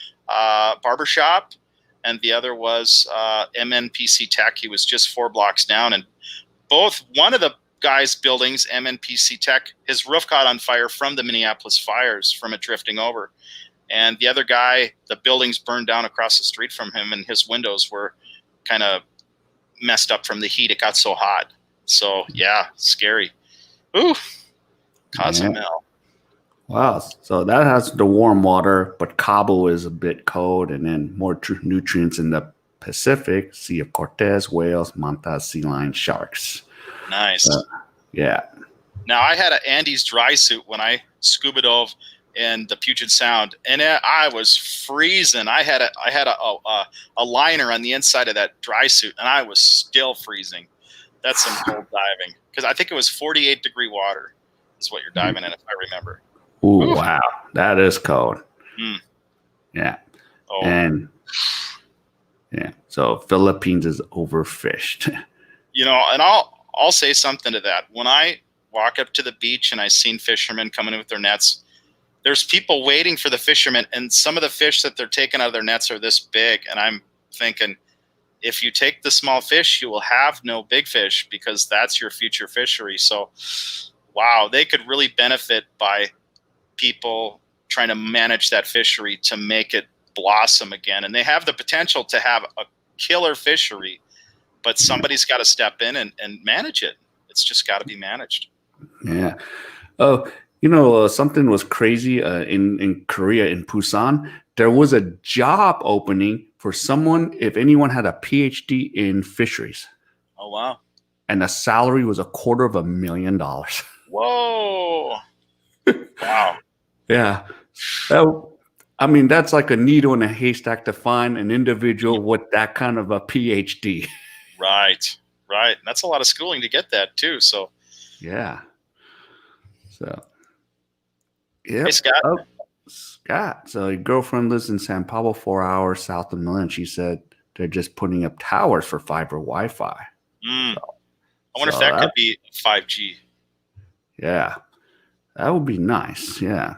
barbershop, and the other was MNPC Tech. He was just 4 blocks down, and one of the guys' buildings, MNPC Tech, his roof caught on fire from the Minneapolis fires from it drifting over. And the other guy, the buildings burned down across the street from him, and his windows were kind of messed up from the heat. It got so hot. So yeah, scary. Ooh, Cozumel. Wow. So that has the warm water, but Cabo is a bit cold, and then more nutrients in the Pacific, Sea of Cortez, whales, manta, sea lion, sharks. Nice. Yeah. Now I had an Andes dry suit when I scuba dove in the Puget Sound, and I was freezing. I had a liner on the inside of that dry suit, and I was still freezing. That's some cold diving, because I think it was 48-degree water is what you're diving in, if I remember. Ooh, Oof. wow. That is cold. Mm. Yeah. Oh. And yeah. So Philippines is overfished. And I'll say something to that. When I walk up to the beach and I seen fishermen coming in with their nets, there's people waiting for the fishermen, and some of the fish that they're taking out of their nets are this big, and I'm thinking, if you take the small fish, you will have no big fish because that's your future fishery. So, wow, they could really benefit by people trying to manage that fishery to make it blossom again. And they have the potential to have a killer fishery, but somebody's got to step in and manage it. It's just got to be managed. Yeah. Oh, something was crazy in Korea, in Busan. There was a job opening for someone, if anyone had a PhD in fisheries. Oh, wow. And the salary was $250,000. Whoa. Wow. Yeah. That's like a needle in a haystack to find an individual with that kind of a PhD. Right. That's a lot of schooling to get that too. So, yeah. So, yeah. Hey, Scott. Oh, Scott. So, your girlfriend lives in San Pablo, 4 hours south of Milan. She said they're just putting up towers for fiber Wi-Fi. I wonder if that could be 5G. Yeah. That would be nice. Yeah.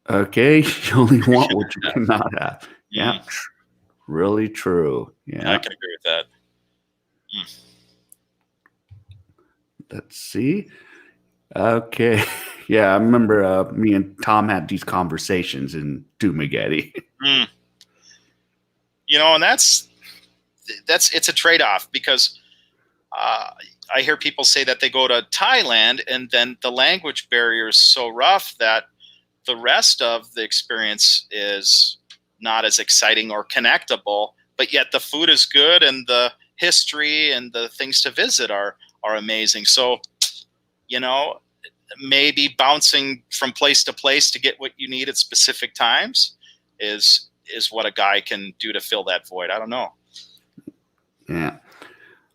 Okay. You only want what you cannot have. Yeah. Really true. Yeah. I can agree with that. Let's see. Okay. Yeah, I remember me and Tom had these conversations in Dumaguete. And it's a trade-off because I hear people say that they go to Thailand and then the language barrier is so rough that the rest of the experience is not as exciting or connectable, but yet the food is good and the history and the things to visit are amazing. So, maybe bouncing from place to place to get what you need at specific times is what a guy can do to fill that void. I don't know. Yeah.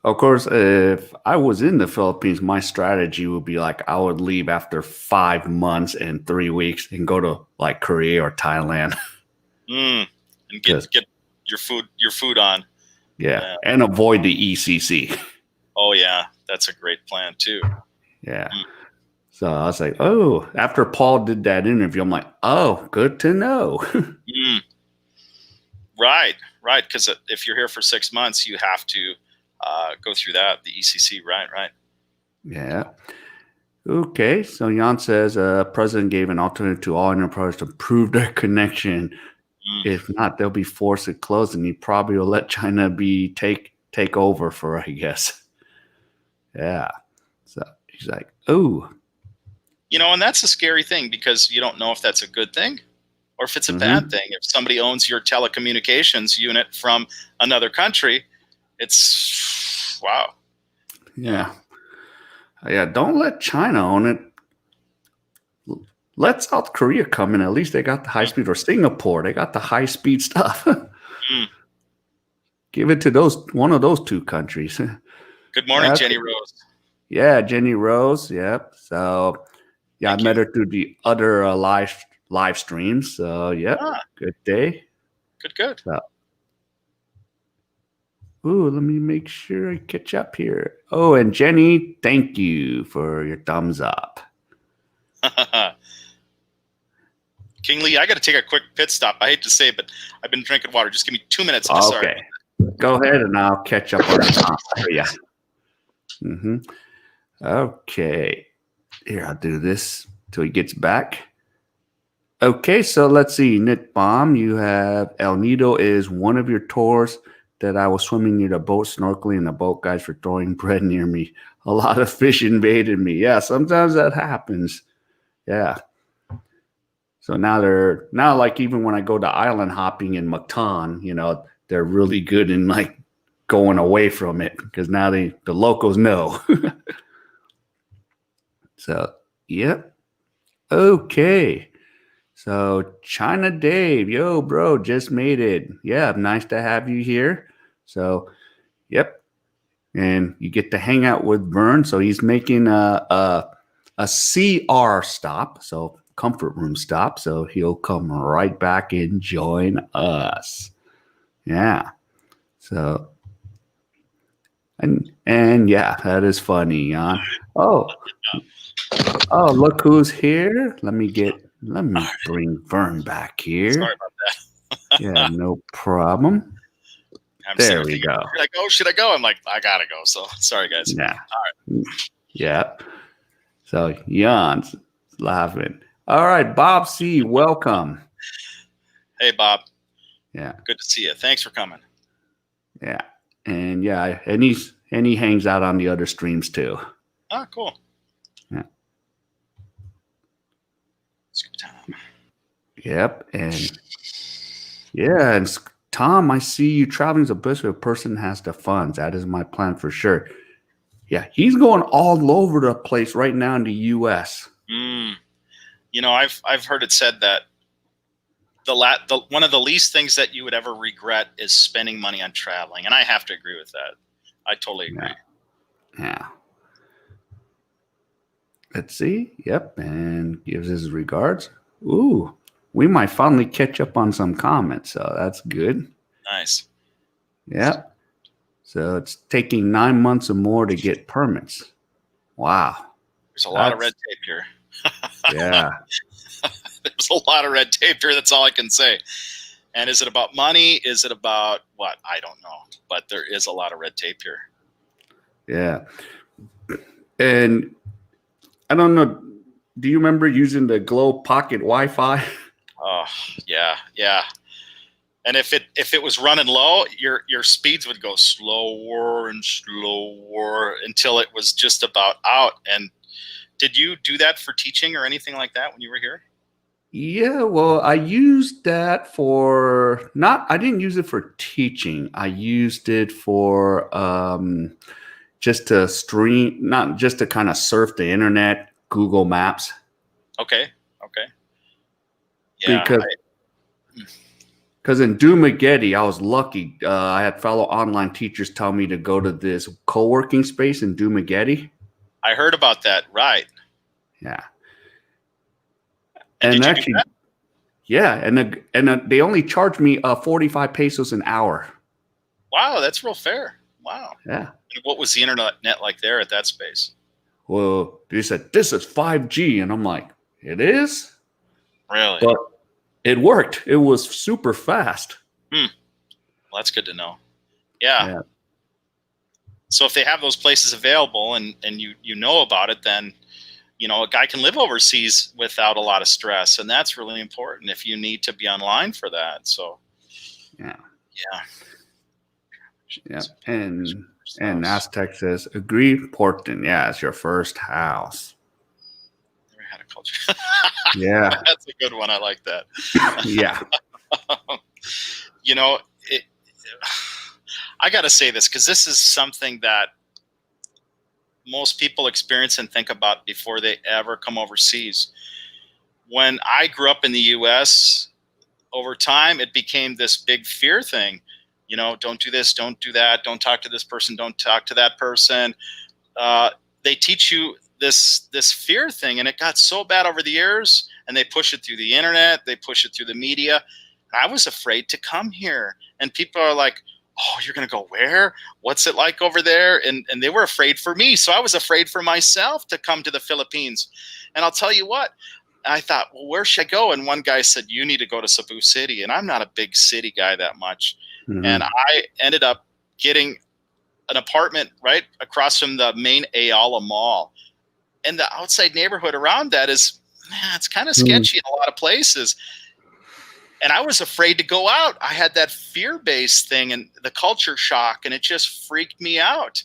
Of course, if I was in the Philippines, my strategy would be like I would leave after 5 months and 3 weeks and go to like Korea or Thailand. And get your food on. Yeah. And avoid the ECC. Oh yeah, that's a great plan too. Yeah. So I was like, oh, after Paul did that interview, I'm like, oh, good to know. Right. Because if you're here for 6 months, you have to go through the ECC. Right. Yeah. Okay. So Jan says, President gave an alternative to all enterprises to prove their connection. If not, they'll be forced to close, and he probably will let China take over for, I guess. Yeah. So he's like, oh. And that's a scary thing because you don't know if that's a good thing or if it's a bad thing. If somebody owns your telecommunications unit from another country, it's wow. Yeah. Yeah. Don't let China own it. Let South Korea come in. At least they got the high speed, or Singapore. They got the high speed stuff. Give it to one of those two countries. Good morning, Jenny Rose. Yeah, Jenny Rose. Yep. So, yeah, I met her through the other live streams. So, yep. Good day. Good. So, let me make sure I catch up here. Oh, and Jenny, thank you for your thumbs up. King Lee, I got to take a quick pit stop. I hate to say it, but I've been drinking water. Just give me 2 minutes. Okay. Sorry. Go ahead, and I'll catch up on the yeah. Okay. Here, I'll do this till he gets back. Okay, so let's see. Nick Baum, you have El Nido is one of your tours that I was swimming near the boat, snorkeling, and the boat guys were throwing bread near me. A lot of fish invaded me. Yeah, sometimes that happens. Yeah. So now like even when I go to island hopping in Mactan, they're really good in like going away from it because now the locals know. So, yep. Okay. So China Dave, yo, bro, just made it. Yeah, nice to have you here. So, yep. And you get to hang out with Vern. So he's making a CR stop. So comfort room stop. So he'll come right back and join us. Yeah. So, and yeah, that is funny. Oh, look who's here. Let me bring Vern back here. Sorry about that. Yeah, no problem. I'm sitting There there we thinking, go. should I go? Should I go? I'm like, I gotta go. So sorry, guys. Yeah. Yeah. So Jan's laughing. All right, Bob C, welcome. Hey, Bob. Yeah. Good to see you. Thanks for coming. Yeah. And yeah, and he hangs out on the other streams too. Oh, cool. Yeah. Scuba time. Yep. And yeah, and Tom, I see you traveling as a best a person has the funds. That is my plan for sure. Yeah, he's going all over the place right now in the US. You know, I've heard it said that one of the least things that you would ever regret is spending money on traveling, and I have to agree with that. I totally agree. Yeah. Let's see. Yep, and gives his regards. Ooh, we might finally catch up on some comments, so that's good. Nice. Yep. So it's taking 9 months or more to get permits. Wow. There's a lot of red tape here. Yeah. There's a lot of red tape here. That's all I can say. And is it about money? Is it about what? I don't know. But there is a lot of red tape here. Yeah. And I don't know. Do you remember using the Glow Pocket Wi-Fi? Oh, yeah, yeah. And if it was running low, your speeds would go slower and slower until it was just about out. And did you do that for teaching or anything like that when you were here? Yeah, well, I used that for I didn't use it for teaching. I used it for just to stream, not just to kind of surf the internet, Google Maps. Okay. Yeah. Because in Dumaguete, I was lucky. I had fellow online teachers tell me to go to this co-working space in Dumaguete. I heard about that. Right. Yeah. And did you do that? Yeah, and they only charged me 45 pesos an hour. Wow, that's real fair. Wow. Yeah. And what was the internet like there at that space? Well, they said this is 5G, and I'm like, it is? Really? But it worked. It was super fast. Well, that's good to know. Yeah. So if they have those places available and you know about it, then you know a guy can live overseas without a lot of stress, and that's really important if you need to be online for that. So yeah. And Aztec says, agree, Portland. Yeah, it's your first house. Never had a culture. Yeah. That's a good one. I like that. Yeah. You know, I got to say this because this is something that most people experience and think about before they ever come overseas. When I grew up in the U.S., over time, it became this big fear thing. You know, don't do this, don't do that, don't talk to this person, don't talk to that person. They teach you this fear thing, and it got so bad over the years, and they push it through the internet, they push it through the media. I was afraid to come here, and people are like, oh, you're going to go where? What's it like over there? And they were afraid for me, so I was afraid for myself to come to the Philippines. And I'll tell you what, I thought, well, where should I go? And one guy said, you need to go to Cebu City, and I'm not a big city guy that much. Mm-hmm. And I ended up getting an apartment right across from the main Ayala Mall. And the outside neighborhood around that is, it's kind of sketchy in a lot of places. And I was afraid to go out. I had that fear-based thing and the culture shock, and it just freaked me out.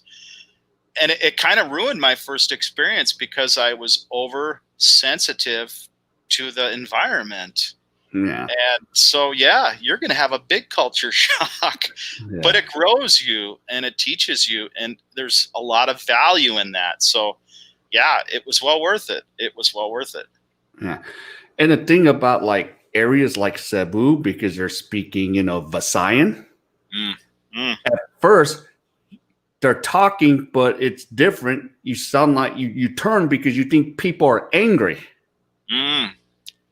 And it kind of ruined my first experience because I was oversensitive to the environment. Yeah. And so, yeah, you're going to have a big culture shock, but it grows you and it teaches you. And there's a lot of value in that. So, yeah, it was well worth it. It was well worth it. Yeah. And the thing about like areas like Cebu, because they're speaking, Visayan. At first, they're talking, but it's different. You sound like you turn because you think people are angry.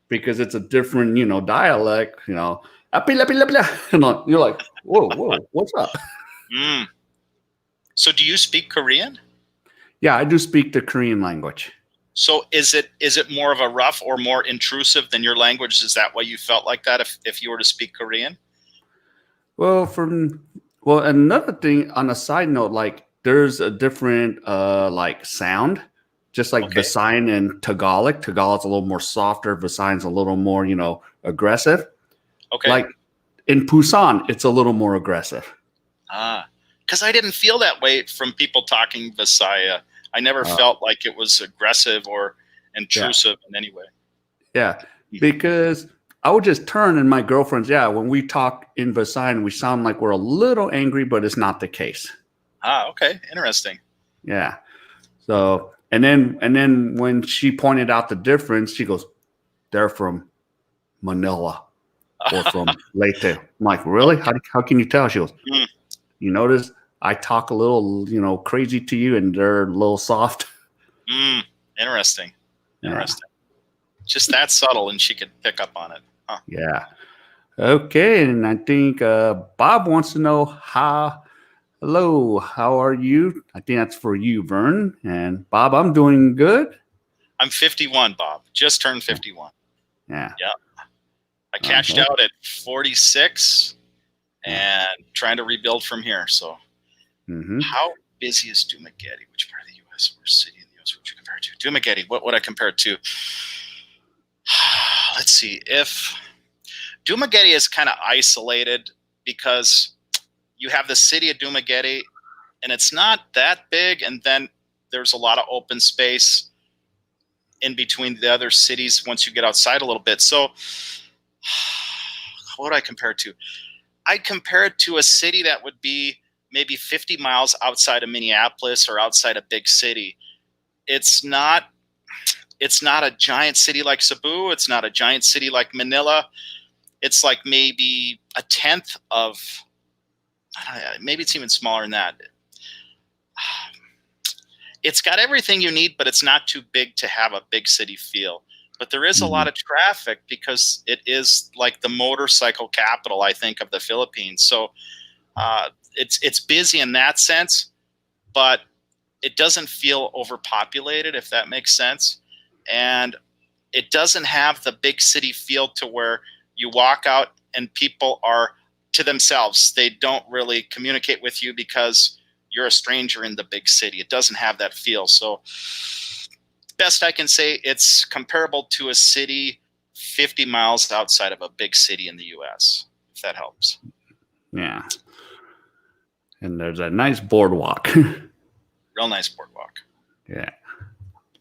Because it's a different, dialect, you're like, whoa, what's up? So do you speak Korean? Yeah, I do speak the Korean language. So is it more of a rough or more intrusive than your language? Is that why you felt like that if you were to speak Korean? Well, another thing on a side note, like there's a different like sound, just like Okay. Visayan and Tagalog. Tagalog's a little more softer, Visayan's a little more, aggressive. Okay. Like in Busan, it's a little more aggressive. Because I didn't feel that way from people talking Visaya. I never Uh, felt like it was aggressive or yeah, intrusive in any way. yeah, because I would just turn and my girlfriend's, when we talk in Visayan, we sound like we're a little angry, but it's not the case. Okay. Interesting. Yeah. So, and then when she pointed out the difference, she goes, "They're from Manila or from Leyte." I'm like, "Really? Okay. How can you tell?" She goes, Mm, "You notice I talk a little, crazy to you, and they're a little soft." interesting. Yeah. Interesting. Just that subtle, and she could pick up on it. Huh. Yeah. Okay. And I think Bob wants to know hello, how are you? I think that's for you, Vern. And Bob, I'm doing good. I'm 51, Bob. Just turned 51. Yeah. Yeah. I cashed out at 46 and trying to rebuild from here. So, how busy is Dumaguete? Which part of the U.S. or city in the U.S. would you compare it to? Dumaguete, what would I compare it to? Let's see. If Dumaguete is kind of isolated because you have the city of Dumaguete and it's not that big, and then there's a lot of open space in between the other cities once you get outside a little bit. So what would I compare it to? I'd compare it to a city that would be maybe 50 miles outside of Minneapolis or outside a big city. It's not a giant city like Cebu. It's not a giant city like Manila. It's like maybe a tenth of, maybe it's even smaller than that. It's got everything you need, but it's not too big to have a big city feel. But there is a lot of traffic because it is like the motorcycle capital, I think, of the Philippines. So it's busy in that sense, but it doesn't feel overpopulated, if that makes sense. And it doesn't have the big city feel to where you walk out and people are to themselves. They don't really communicate with you because you're a stranger in the big city. It doesn't have that feel. So best I can say, it's comparable to a city 50 miles outside of a big city in the U.S., if that helps. Yeah. And there's a nice boardwalk. Real nice boardwalk. Yeah.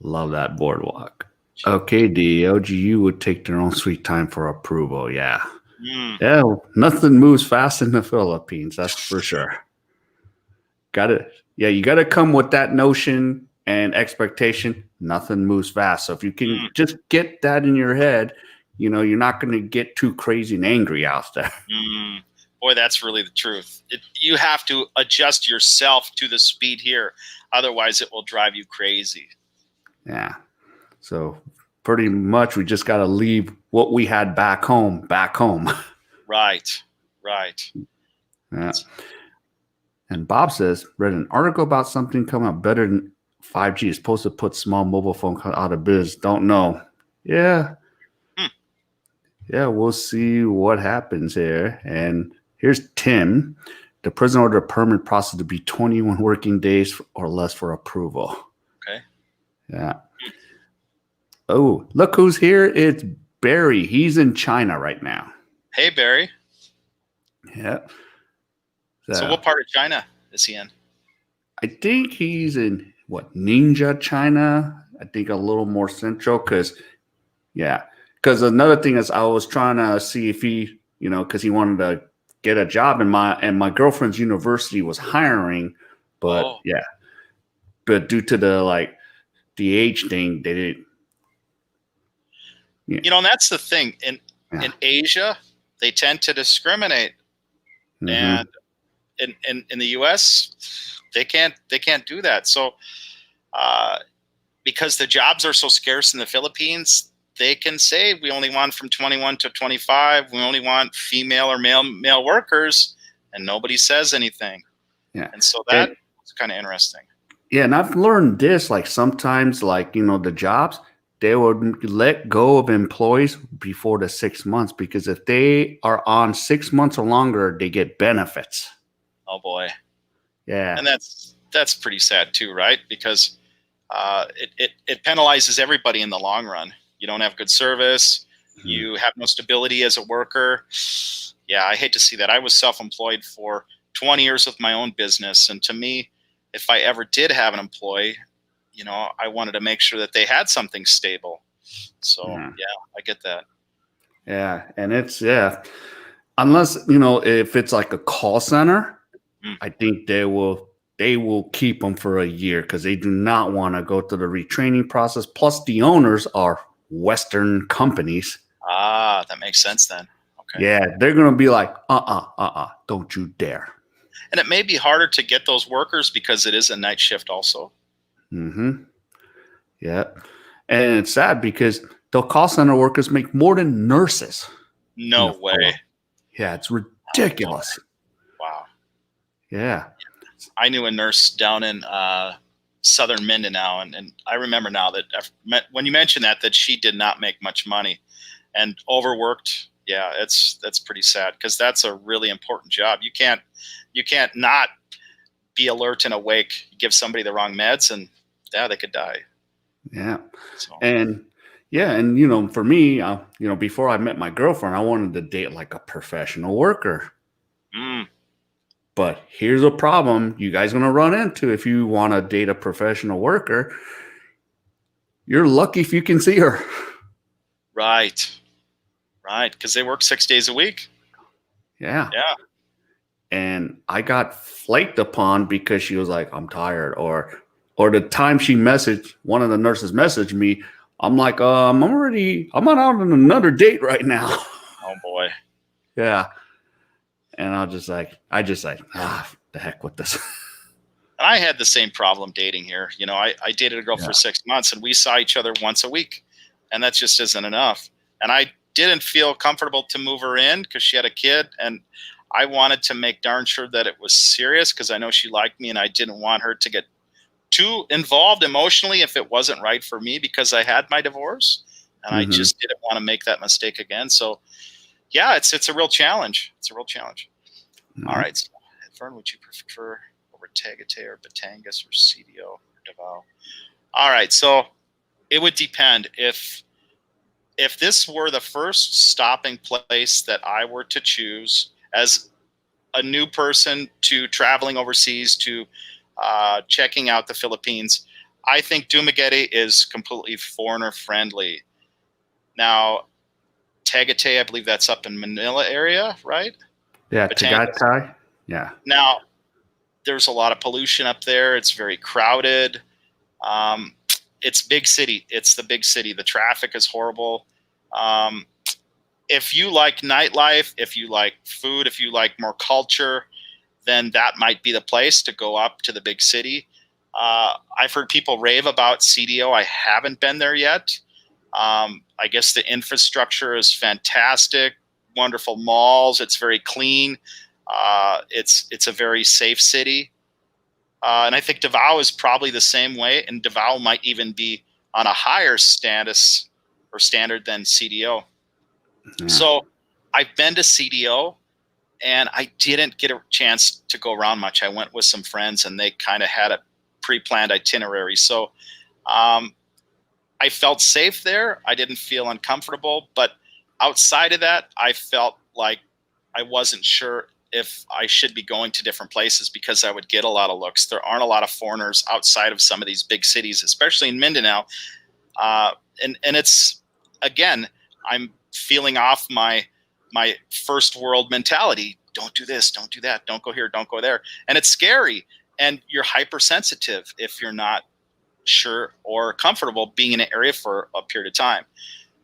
Love that boardwalk. Okay, the LGU would take their own sweet time for approval. Yeah. Yeah, nothing moves fast in the Philippines, that's for sure. You got to come with that notion and expectation. Nothing moves fast. So if you can just get that in your head, you're not going to get too crazy and angry out there. Boy, that's really the truth. You have to adjust yourself to the speed here. Otherwise, it will drive you crazy. Yeah. So pretty much we just got to leave what we had back home. Right. Yeah. And Bob says, read an article about something coming up better than 5G. It's supposed to put small mobile phone out of biz. Don't know. Yeah. Yeah, we'll see what happens here. And here's Tim. The president ordered a permit process to be 21 working days or less for approval. Okay. Yeah. Oh, look who's here. It's Barry. He's in China right now. Hey, Barry. Yeah. So what part of China is he in? I think he's in Ninja, China. I think a little more central because another thing is I was trying to see if he, because he wanted to get a job and my girlfriend's university was hiring, but but due to the age thing, they didn't. Yeah. And that's the thing in Asia, they tend to discriminate, and in the U.S., they can't do that. So, because the jobs are so scarce in the Philippines, they can say we only want from 21 to 25. We only want female or male workers, and nobody says anything. Yeah, and so that's kind of interesting. Yeah, and I've learned this, like sometimes, like, the jobs, they would let go of employees before the 6 months because if they are on 6 months or longer, they get benefits. Oh boy. Yeah. And that's pretty sad too, right? Because it penalizes everybody in the long run. You don't have good service. Mhm. You have no stability as a worker. Yeah, I hate to see that. I was self-employed for 20 years with my own business, and to me, if I ever did have an employee, I wanted to make sure that they had something stable. So Yeah. yeah, I get that. Yeah. And yeah. Unless, if it's like a call center, Mm. I think they will keep them for a year because they do not want to go through the retraining process. Plus, the owners are Western companies. Ah, that makes sense then. Okay. Yeah, they're gonna be like, don't you dare. And it may be harder to get those workers because it is a night shift also. Mm-hmm. Yeah, and it's sad because the call center workers make more than nurses in the No way. floor. Yeah, it's Oh boy. ridiculous. Wow. Yeah. I knew a nurse down in southern Mindanao, and I remember now that when you mentioned that she did not make much money and overworked. Yeah, that's pretty sad because that's a really important job. You can't not be alert and awake. You give somebody the wrong meds, and yeah, they could die. Yeah. So And yeah, and for me, before I met my girlfriend, I wanted to date like a professional worker. mm, But here's a problem you guys gonna run into if you want to date a professional worker. You're lucky if you can see her. right, right, because they work 6 days a week. Yeah. Yeah. And I got flaked upon because she was like, I'm tired. Or the time she messaged, one of the nurses messaged me, I'm like, I'm out on another date right now. Oh boy. Yeah. And I just like, the heck with this. And I had the same problem dating here. I dated a girl Yeah. for 6 months, and we saw each other once a week, and that just isn't enough. And I didn't feel comfortable to move her in because she had a kid, and I wanted to make darn sure that it was serious because I know she liked me, and I didn't want her to get too involved emotionally if it wasn't right for me because I had my divorce, and I Hmm. just didn't want to make that mistake again. So yeah, it's a real challenge. It's a real challenge. All No. right, so, Vern, would you prefer over Tagate or Batangas or CDO or Davao? All right, so it would depend. If this were the first stopping place that I were to choose as a new person to traveling overseas to checking out the Philippines, I think Dumaguete is completely foreigner friendly. Now, Tagate, I believe that's up in Manila area, right? Yeah, Batangas. Tagaytay. Yeah. Now, there's a lot of pollution up there. It's very crowded. Um, it's big city. It's the big city. The traffic is horrible. Um, if you like nightlife, if you like food, if you like more culture, then that might be the place to go up to the big city. I've heard people rave about CDO. I haven't been there yet. I guess the infrastructure is fantastic, wonderful malls. It's very clean. It's a very safe city. And I think Davao is probably the same way, and Davao might even be on a higher status or standard than CDO. Yeah. So I've been to CDO, and I didn't get a chance to go around much. I went with some friends, and they kind of had a pre-planned itinerary. So I felt safe there. I didn't feel uncomfortable, but outside of that, I felt like I wasn't sure if I should be going to different places because I would get a lot of looks. There aren't a lot of foreigners outside of some of these big cities, especially in Mindanao. Uh, and it's, again, I'm feeling off my first world mentality. Don't do this, don't do that, don't go here, don't go there. And it's scary. And you're hypersensitive if you're not sure or comfortable being in an area for a period of time.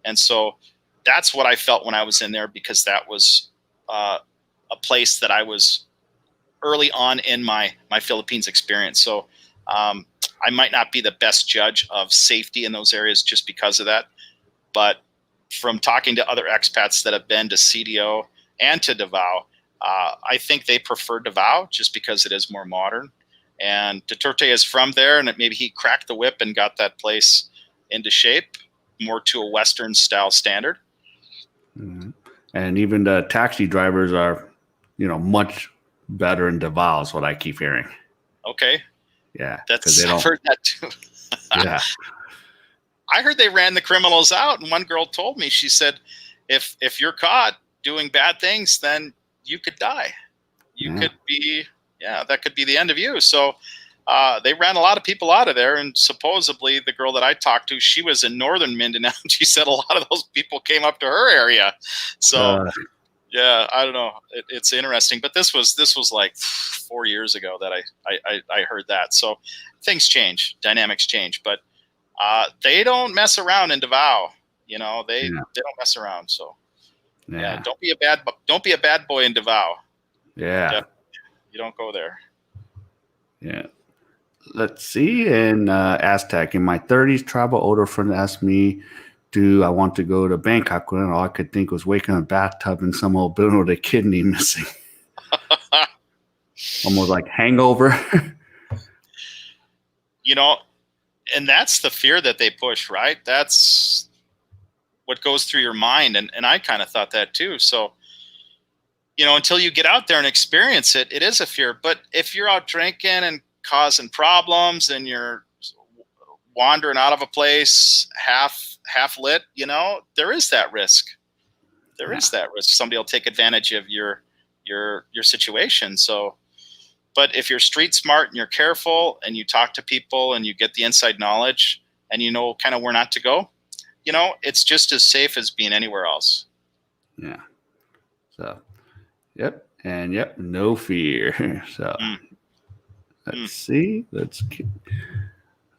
And so that's what I felt when I was in there, because that was a place that I was early on in my Philippines experience. So I might not be the best judge of safety in those areas just because of that. But from talking to other expats that have been to CDO and to Davao, I think they prefer Davao just because it is more modern. And Duterte is from there, and maybe he cracked the whip and got that place into shape, more to a Western style standard. Mm-hmm. And even the taxi drivers are, much better in Davao is what I keep hearing. Okay. Yeah. I've heard that too. Yeah. I heard they ran the criminals out, and one girl told me, she said, if you're caught doing bad things, then you could die. You could be, that could be the end of you. So they ran a lot of people out of there, and supposedly the girl that I talked to, she was in northern Mindanao, and she said a lot of those people came up to her area. So yeah, I don't know. It's interesting, but this was like 4 years ago that I heard that. So things change, dynamics change, but they don't mess around in Davao. They don't mess around. So don't be a bad boy in Davao. Yeah. You don't go there. Yeah. Let's see. In Aztec, in my 30s, travel older friend asked me, do I want to go to Bangkok? And all I could think was waking up in a bathtub and some old bill with a kidney missing. Almost like hangover. And that's the fear that they push, right? That's what goes through your mind. And I kind of thought that too. So, until you get out there and experience it, it is a fear. But if you're out drinking and causing problems and you're wandering out of a place half lit, there is that risk. There is that risk. Somebody will take advantage of your situation. So, but if you're street smart and you're careful and you talk to people and you get the inside knowledge and you know kind of where not to go, it's just as safe as being anywhere else. Yeah. So, yep. And yep, no fear. So let's see.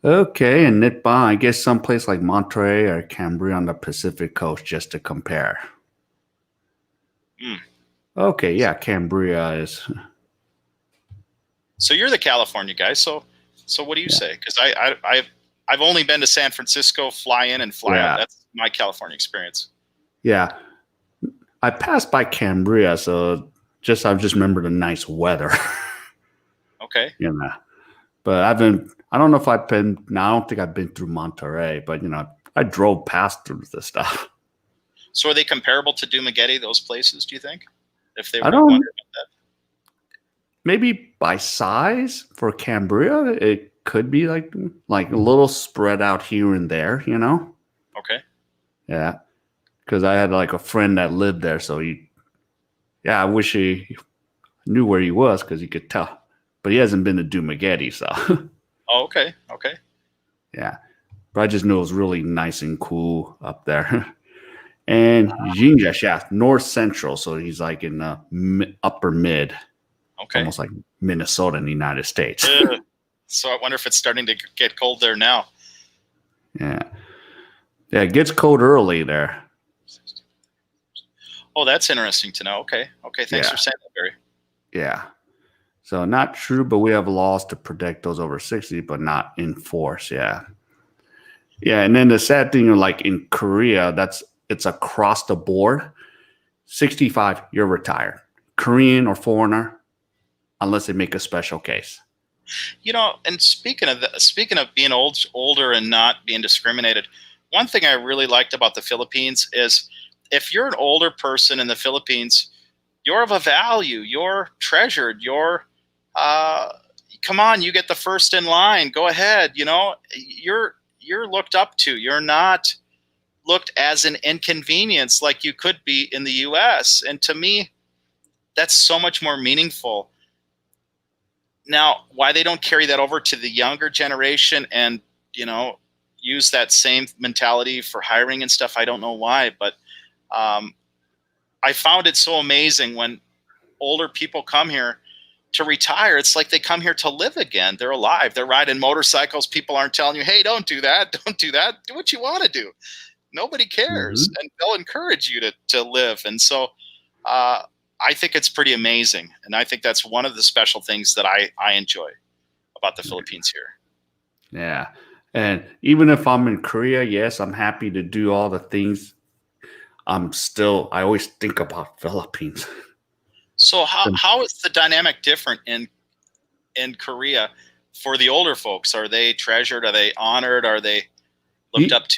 Okay. And Nippon, I guess someplace like Monterey or Cambria on the Pacific coast just to compare. Okay. Yeah. Cambria is. So you're the California guy. So what do you say? Because I've only been to San Francisco, fly in and fly out. That's my California experience. Yeah. I passed by Cambria, so I just remember the nice weather. Okay. But I don't know if I've been, no, I don't think I've been through Monterey, but I drove past through the stuff. So are they comparable to Dumaguete, those places, do you think? If they I don't wonder about that. Maybe by size for Cambria, it could be like a little spread out here and there, Okay. Yeah. Because I had a friend that lived there, so I wish he knew where he was because he could tell. But he hasn't been to Dumaguete, so. Oh, okay. Okay. Yeah. But I just knew it was really nice and cool up there. And Jinja, north central, so he's in the upper mid. Okay. Almost like Minnesota in the United States. So I wonder if it's starting to get cold there now. Yeah. Yeah, it gets cold early there. Oh, that's interesting to know. Okay. Okay. Thanks for saying that, Barry. Yeah. So not true, but we have laws to protect those over 60, but not in force. Yeah. Yeah. And then the sad thing, in Korea, it's across the board. 65, you're retired. Korean or foreigner, unless they make a special case. And speaking of being older and not being discriminated, one thing I really liked about the Philippines is if you're an older person in the Philippines, you're of a value, you're treasured, you're come on, you get the first in line, go ahead, you're looked up to. You're not looked as an inconvenience like you could be in the US. And to me, that's so much more meaningful. Now, why they don't carry that over to the younger generation and, use that same mentality for hiring and stuff, I don't know why. But I found it so amazing when older people come here to retire. It's like they come here to live again. They're alive. They're riding motorcycles. People aren't telling you, hey, don't do that. Don't do that. Do what you want to do. Nobody cares. And they'll encourage you to live. And so I think it's pretty amazing. And I think that's one of the special things that I enjoy about the Philippines here. Yeah. And even if I'm in Korea, yes, I'm happy to do all the things. I always think about Philippines. So how is the dynamic different in Korea? for the older folks? Are they treasured? Are they honored? Are they looked up to?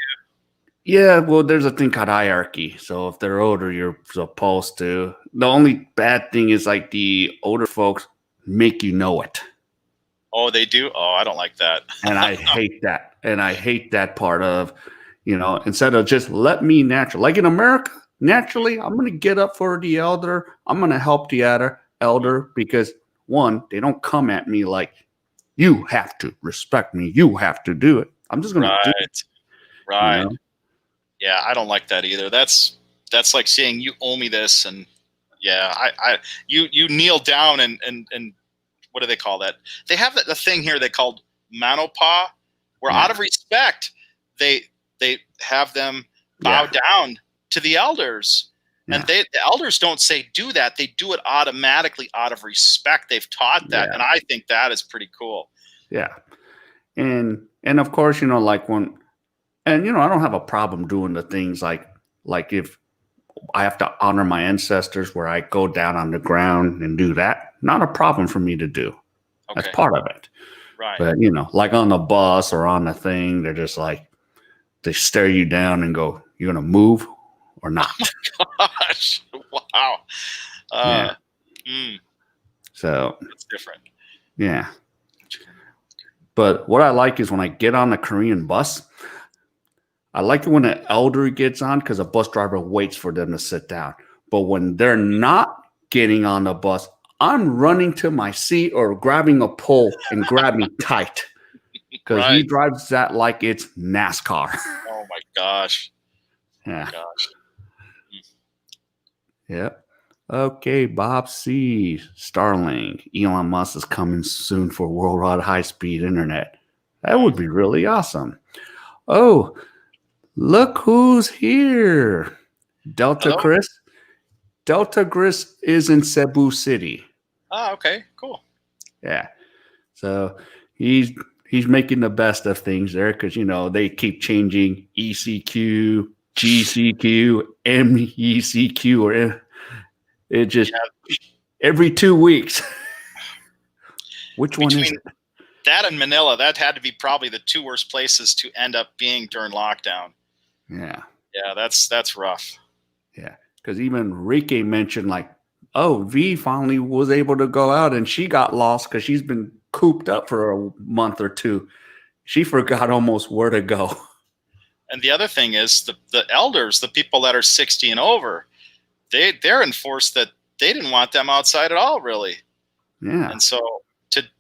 Yeah, well, there's a thing called hierarchy. So if they're older, you're supposed to. The only bad thing is like the older folks make you know it. Oh, they do? Oh, I don't like that. And I hate that. And I hate that part of, instead of just let me natural. Like in America, naturally, I'm going to get up for the elder. I'm going to help the elder because, one, they don't come at me like, you have to respect me. You have to do it. I'm just going to do it. Right. Yeah, I don't like that either. That's like saying you owe me this, and you kneel down and what do they call that? They have the thing here they called manopah, where out of respect they have them bow down to the elders. Yeah. And the elders don't say do that. They do it automatically out of respect. They've taught that. Yeah. And I think that is pretty cool. Yeah. And of course, like when, and I don't have a problem doing the things like if I have to honor my ancestors where I go down on the ground and do that, not a problem for me to do. Okay. That's part of it. Right. But, like on the bus or on the thing, they're just like, they stare you down and go, you're going to move or not? Oh my gosh. Wow. Yeah. So it's different. Yeah. But what I like is when I get on the Korean bus, I like it when an elder gets on because a bus driver waits for them to sit down. But when they're not getting on the bus, I'm running to my seat or grabbing a pole and grabbing tight because he drives that like it's NASCAR. Oh my gosh. Yeah. Oh my gosh. Yep. Okay, Bob C. Starlink. Elon Musk is coming soon for worldwide high-speed internet. That would be really awesome. Oh, look who's here. Delta Hello? Chris. Delta Chris is in Cebu City. Oh, okay, cool. Yeah. So he's making the best of things there because, they keep changing ECQ, GCQ, MECQ, or it just every 2 weeks. Which one is it? That and Manila, that had to be probably the two worst places to end up being during lockdown. Yeah. Yeah, that's rough. Yeah. Because even Rike mentioned V finally was able to go out and she got lost because she's been cooped up for a month or two. She forgot almost where to go. And the other thing is the elders, the people that are 60 and over, they're enforced that they didn't want them outside at all, really. Yeah. And so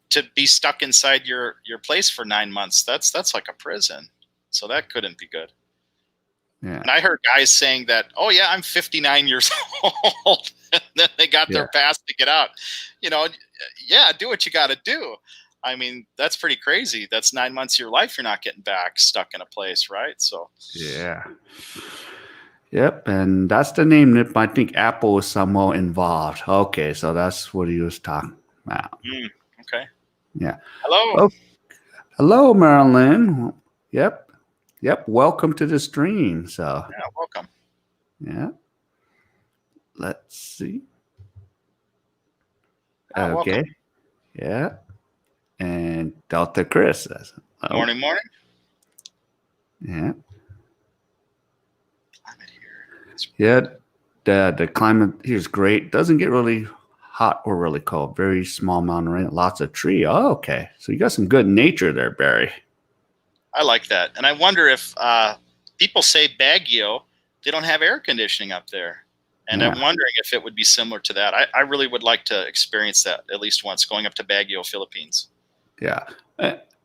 to be stuck inside your place for 9 months, that's like a prison. So that couldn't be good. Yeah. And I heard guys saying that, oh yeah, I'm 59 years old. And then they got their pass to get out. Do what you got to do. I mean, that's pretty crazy. That's 9 months of your life you're not getting back stuck in a place, right? So yeah. Yep, and that's the name that I think Apple is somehow involved. Okay, so that's what he was talking about. Okay. Yeah. Hello. Oh, hello, Marilyn. Yep. Welcome to the stream. So yeah, welcome. Yeah. Let's see. Okay. Welcome. Yeah. And Delta Chris says, Morning. Yeah. Yeah, the climate here is great. Doesn't get really hot or really cold. Very small amount of rain. Lots of tree. Oh, okay. So you got some good nature there, Barry. I like that. And I wonder if people say Baguio, they don't have air conditioning up there. And I'm wondering if it would be similar to that. I really would like to experience that at least once, going up to Baguio, Philippines. Yeah.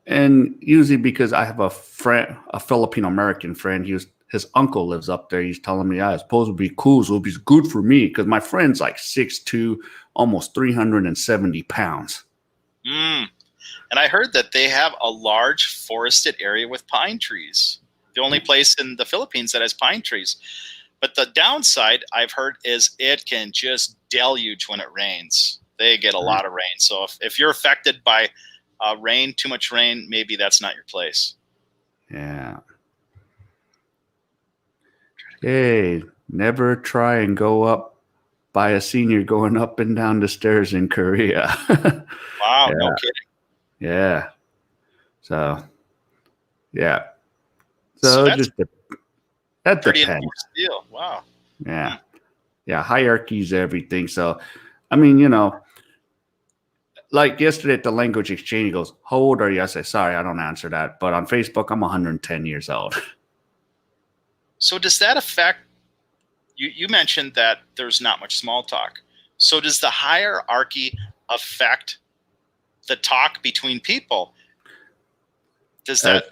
And usually because I have a friend, a Filipino-American friend, his uncle lives up there. He's telling me, I suppose it would be cool. So it would be good for me because my friend's like 6'2", almost 370 pounds. And I heard that they have a large forested area with pine trees. The only place in the Philippines that has pine trees. But the downside I've heard is it can just deluge when it rains. They get a lot of rain. So if you're affected by rain, too much rain, maybe that's not your place. Yeah. Hey, never try and go up by a senior going up and down the stairs in Korea. Wow, no kidding. Yeah. So, yeah. So So that's that pretty depends. intense deal. Wow. Yeah. Yeah. Hierarchy is everything. So, I mean, like yesterday at the language exchange, he goes, "How old are you?" I say, "Sorry, I don't answer that." But on Facebook, I'm 110 years old. So does that affect you mentioned that there's not much small talk. So does the hierarchy affect the talk between people? Does that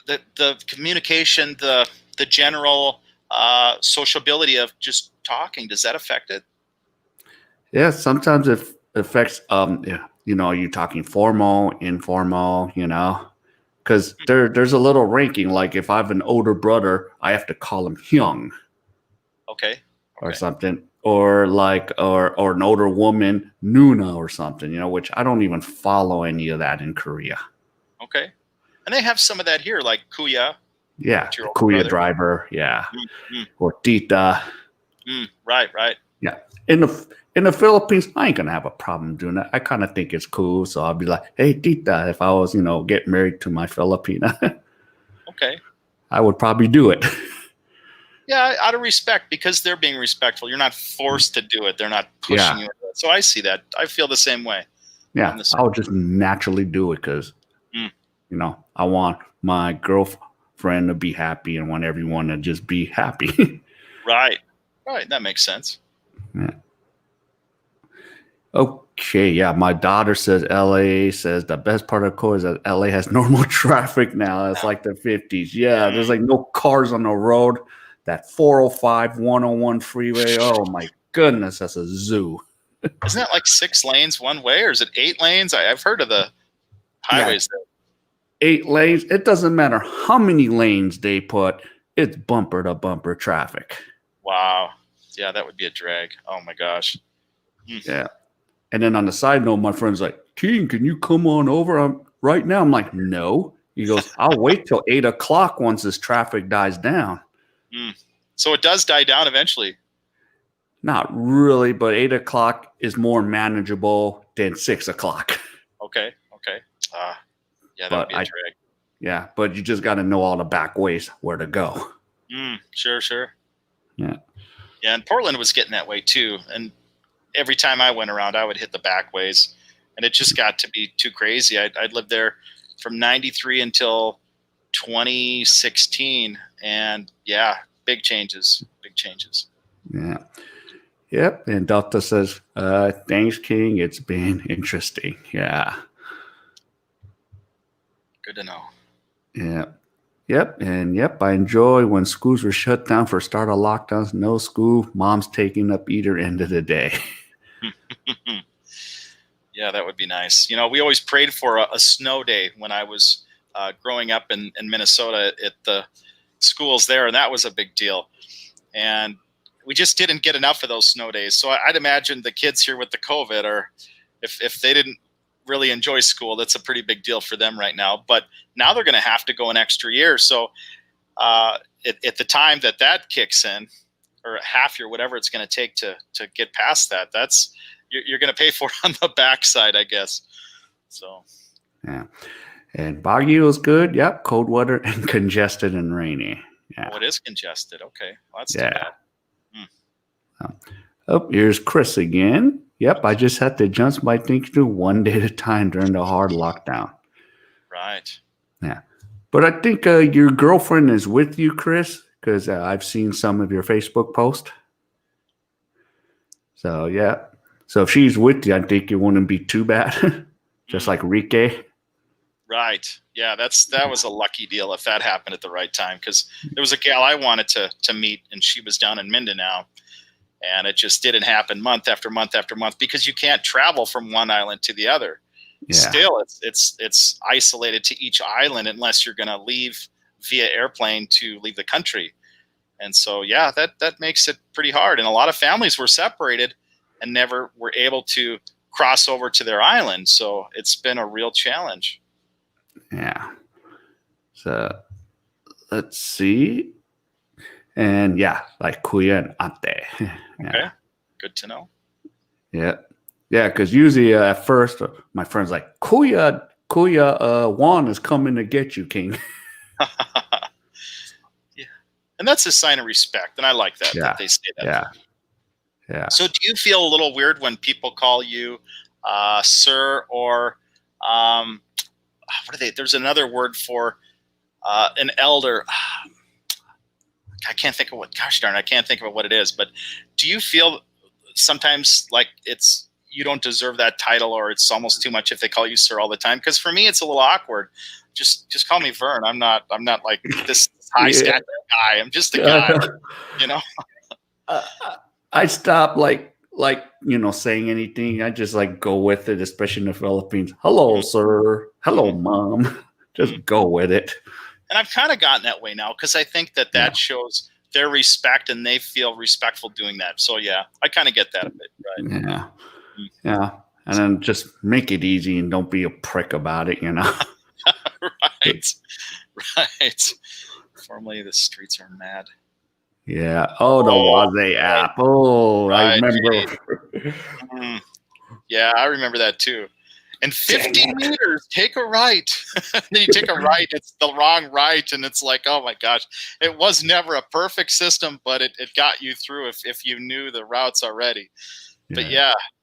the communication, the general sociability of just talking, does that affect it? Yeah, sometimes it affects yeah, you're talking formal, informal, because there's a little ranking. Like if I have an older brother, I have to call him Hyung Okay. or Okay. something, or like or an older woman, Nuna or something, which I don't even follow any of that in Korea. Okay. And they have some of that here, like kuya, Yeah, that's your the older Kuya brother. driver, yeah, Mm, or Tita. right, right. Yeah. In the Philippines, I ain't gonna have a problem doing that. I kind of think it's cool, so I'll be like, "Hey, Tita," if I was, get married to my Filipina, Okay. I would probably do it. Yeah, out of respect, because they're being respectful. You're not forced to do it. They're not pushing Yeah, you. So I see that. I feel the same way. I'm yeah, the I same. would just naturally do it because, Mm, I want my girlfriend to be happy and want everyone to just be happy. right. Right. That makes sense. Yeah. Okay, yeah. My daughter says LA says the best part of Korea is that LA has normal traffic now. It's like the 50s. Yeah, there's like no cars on the road. That 405 101 freeway. Oh my goodness, that's a zoo. Isn't that like 6 lanes one way, or is it 8 lanes? I've heard of the Yeah, highways there. 8 lanes. It doesn't matter how many lanes they put, it's bumper to bumper traffic. Wow. Yeah, that would be a drag. Oh my gosh. Yeah. And then on the side note, my friend's like, "King, can you come on over right now?" I'm like, "No." He goes, "I'll wait till 8 o'clock once this traffic dies down." Mm. So it does die down eventually. Not really, but 8 o'clock is more manageable than 6 o'clock. Okay. Okay. Yeah, that would But be a drag. yeah, but you just got to know all the back ways where to go. Sure, sure. Yeah. Yeah, and Portland was getting that way too. And every time I went around, I would hit the back ways, and it just got to be too crazy. I'd lived there from '93 until 2016, and yeah, big changes, big changes. Yeah. Yep. And Delta says, "Thanks, King. It's been interesting." Yeah. Good to know. Yeah. Yep. And yep, I enjoy when schools were shut down for start of lockdowns. No school. Mom's taking up either end of the day. Yeah, that would be nice. We always prayed for a snow day when I was growing up in Minnesota at the schools there, and that was a big deal. And we just didn't get enough of those snow days. So I'd imagine the kids here with the COVID, or if they didn't really enjoy school, that's a pretty big deal for them right now. But now they're going to have to go an extra year. So at the time that kicks in, or a half year, whatever it's going to take to get past that, that's you're going to pay for it on the backside, I guess. So Yeah. And Baguio is good. Yep. Cold weather and congested and rainy. Yeah. it is congested. Okay, well, that's too Yeah. bad. Oh, here's Chris again. Yep. I just had to adjust my thinking to one day at a time during the hard lockdown. Right. Yeah. But I think your girlfriend is with you, Chris, because I've seen some of your Facebook posts. So, yeah. So if she's with you, I think it wouldn't be too bad. Just like Rike. Right. Yeah, that was a lucky deal if that happened at the right time, because there was a gal I wanted to meet, and she was down in Mindanao, and it just didn't happen month after month after month because you can't travel from one island to the other. Yeah. Still, it's isolated to each island unless you're going to leave via airplane to leave the country. And so, yeah, that makes it pretty hard. And a lot of families were separated and never were able to cross over to their island. So it's been a real challenge. Yeah. So let's see. And yeah, like Kuya and Ate. Yeah. Okay. Good to know. Yeah. Yeah. Because usually at first, my friend's like, Kuya Kuya Juan is coming to get you, King. Yeah, and that's a sign of respect, and I like that Yeah, they say that. yeah, yeah. So, do you feel a little weird when people call you sir, or what are they? There's another word for an elder. I can't think of what. Gosh darn, I can't think of what it is. But do you feel sometimes like you don't deserve that title, or it's almost too much if they call you sir all the time? Because for me, it's a little awkward. Just call me Vern. I'm not like this high stature guy. I'm just a guy. You know. I stop like saying anything. I just like go with it, especially in the Philippines. Hello, sir. Hello, mom. Just go with it. And I've kind of gotten that way now because I think that shows their respect and they feel respectful doing that. So yeah, I kind of get that a bit, right? Yeah, yeah. And then just make it easy and don't be a prick about it, Right, right. Formerly, the streets are mad. Yeah. Oh, the Waze app. Oh, right. I remember. Yeah, I remember that too. And 50 meters, take a right. Then you take a right, it's the wrong right, and it's like, oh my gosh. It was never a perfect system, but it got you through if you knew the routes already. Yeah. But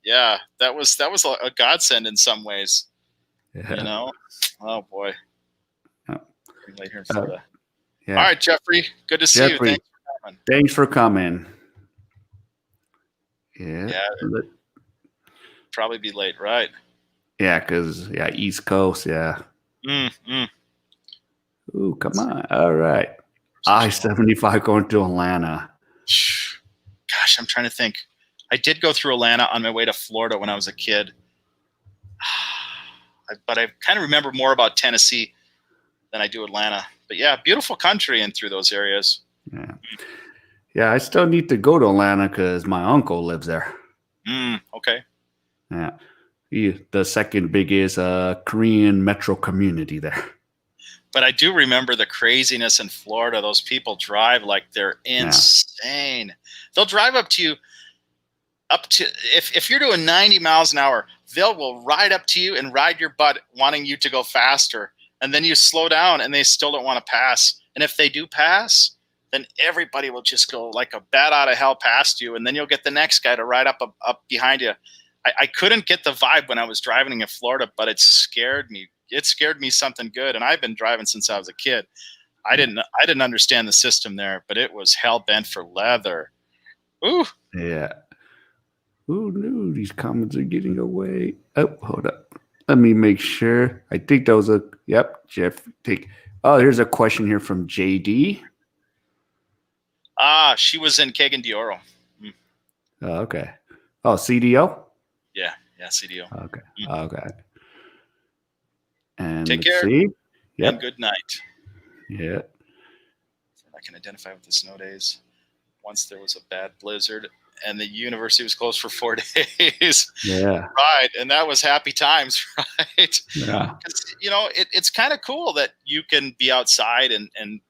yeah, that was a godsend in some ways. Yeah. Oh boy. Late here in Florida. Yeah. All right, Jeffrey. Good to see you. Thanks for coming. Yeah. Probably be late, right? Yeah, because East Coast, yeah. Ooh, come on. All right. I-75 going to Atlanta. Gosh, I'm trying to think. I did go through Atlanta on my way to Florida when I was a kid. But I kind of remember more about Tennessee than I do Atlanta. But yeah, beautiful country and through those areas. Yeah. Yeah, I still need to go to Atlanta because my uncle lives there. Okay. Yeah. The second biggest Korean metro community there. But I do remember the craziness in Florida. Those people drive like they're insane. Yeah. They'll drive up to if you're doing 90 miles an hour, will ride up to you and ride your butt wanting you to go faster. And then you slow down and they still don't want to pass. And if they do pass, then everybody will just go like a bat out of hell past you. And then you'll get the next guy to ride up behind you. I couldn't get the vibe when I was driving in Florida, but it scared me. It scared me something good. And I've been driving since I was a kid. I didn't understand the system there, but it was hell bent for leather. Ooh. Yeah. Ooh, no, these comments are getting away. Oh, hold up. Let me make sure. I think that was Jeff. Here's a question here from JD. She was in K.A.E de Oro. Oh, okay. Oh, CDO? Yeah, CDO. Okay. Okay. And take care. See. Yep. And good night. Yeah. I can identify with the snow days. Once there was a bad blizzard and the university was closed for 4 days. Yeah. Right. And that was happy times, right? Yeah. It's kind of cool that you can be outside and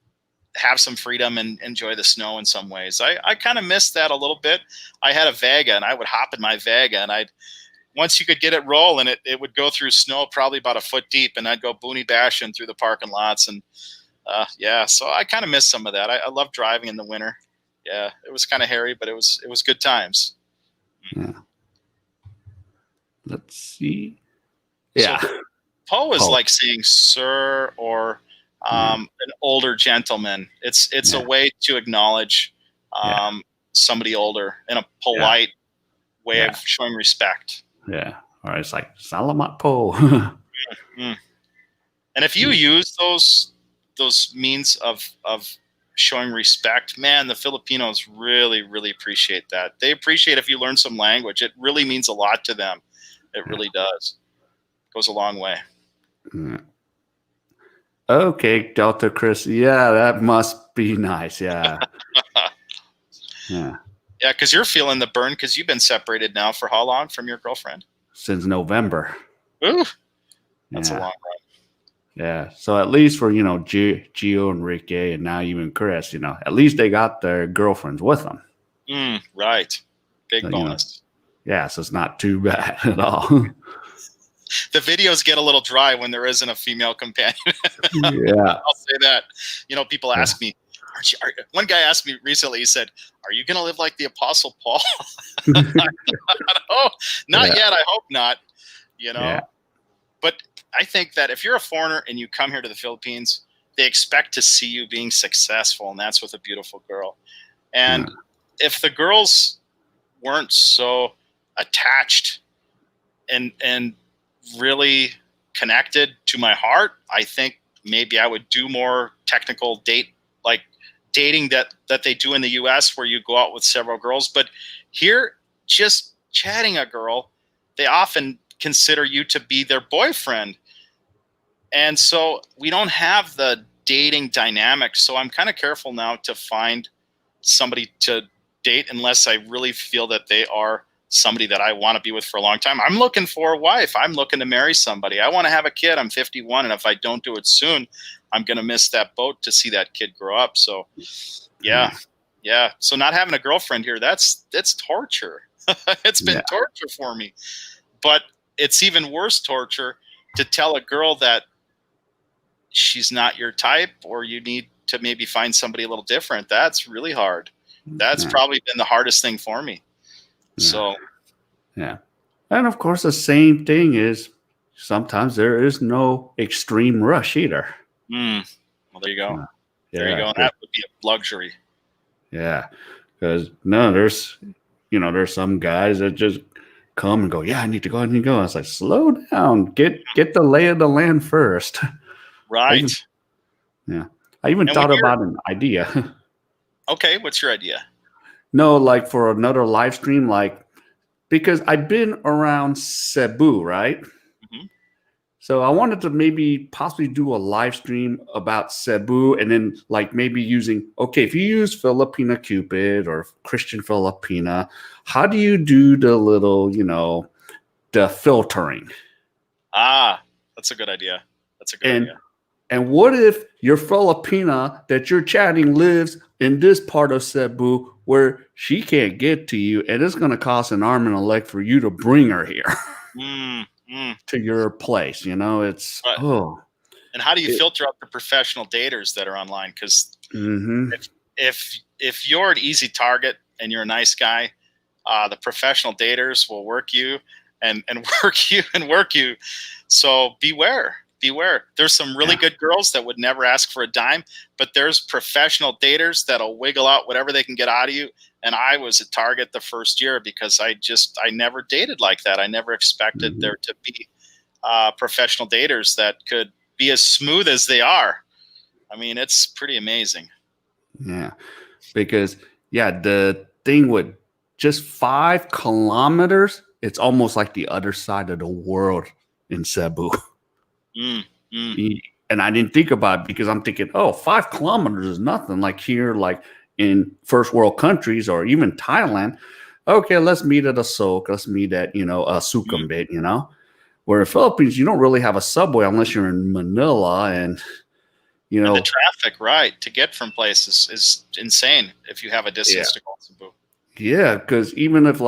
have some freedom and enjoy the snow in some ways. I kind of missed that a little bit. I had a Vega and I would hop in my Vega and once you could get it rolling, it would go through snow probably about a foot deep and I'd go boonie bashing through the parking lots. And so I kind of missed some of that. I love driving in the winter. Yeah, it was kind of hairy, but it was good times. Yeah. Let's see. Yeah. So Poe is like saying sir or an older gentleman. It's a way to acknowledge somebody older in a polite way of showing respect. Yeah. Or it's like Salamat Po. And if you use those means of showing respect, man, the Filipinos really, really appreciate that. They appreciate if you learn some language. It really means a lot to them. It really does. It goes a long way. Yeah. Okay, Delta Chris. Yeah, that must be nice. Yeah. Yeah. Yeah, because you're feeling the burn because you've been separated now for how long from your girlfriend? Since November. Ooh. That's a long run. Yeah. So at least for, Gio and Ricky and now even Chris, at least they got their girlfriends with them. Right. Big bonus. Yeah. So it's not too bad at all. The videos get a little dry when there isn't a female companion. Yeah. I'll say that. People ask me, one guy asked me recently, he said, "Are you going to live like the Apostle Paul?" Oh, not yet. I hope not, Yeah. But I think that if you're a foreigner and you come here to the Philippines, they expect to see you being successful, and that's with a beautiful girl. And if the girls weren't so attached and really connected to my heart, I think maybe I would do more technical dating that they do in the US, where you go out with several girls. But here, just chatting a girl, they often consider you to be their boyfriend. And so we don't have the dating dynamic. So I'm kind of careful now to find somebody to date unless I really feel that they are somebody that I want to be with for a long time. I'm looking for a wife. I'm looking to marry somebody. I want to have a kid. I'm 51. And if I don't do it soon, I'm going to miss that boat to see that kid grow up. So yeah. So not having a girlfriend here, that's torture. It's been torture for me. But it's even worse torture to tell a girl that she's not your type, or you need to maybe find somebody a little different. That's really hard. That's probably been the hardest thing for me. So, and of course, the same thing is sometimes there is no extreme rush either. Well, there you go. There you go. And that would be a luxury. Yeah, because there's some guys that just come and go. Yeah, I need to go. I was like, slow down. Get the lay of the land first. Right. I even thought about an idea. Okay, what's your idea? No, like for another live stream, because I've been around Cebu, right? Mm-hmm. So I wanted to maybe possibly do a live stream about Cebu, and then maybe using, if you use Filipina Cupid or Christian Filipina, how do you do the little, the filtering? That's a good idea. And what if your Filipina that you're chatting lives in this part of Cebu where she can't get to you, and it's going to cost an arm and a leg for you to bring her here to your place? It's And how do you filter out the professional daters that are online? Because if you're an easy target and you're a nice guy, the professional daters will work you and work you. So beware. There's some really good girls that would never ask for a dime, but there's professional daters that'll wiggle out whatever they can get out of you. And I was a target the first year because I never dated like that. I never expected there to be professional daters that could be as smooth as they are. I mean, it's pretty amazing. Yeah, because the thing with just 5 kilometers, it's almost like the other side of the world in Cebu. And I didn't think about it because I'm thinking, 5 kilometers is nothing. Like here, in first world countries or even Thailand, okay, let's meet at a soak. Let's meet at, a Sukhumvit, Where in Philippines, you don't really have a subway unless you're in Manila. And, and the traffic, right, to get from places is insane if you have a distance to go to Cebu. Yeah, because even if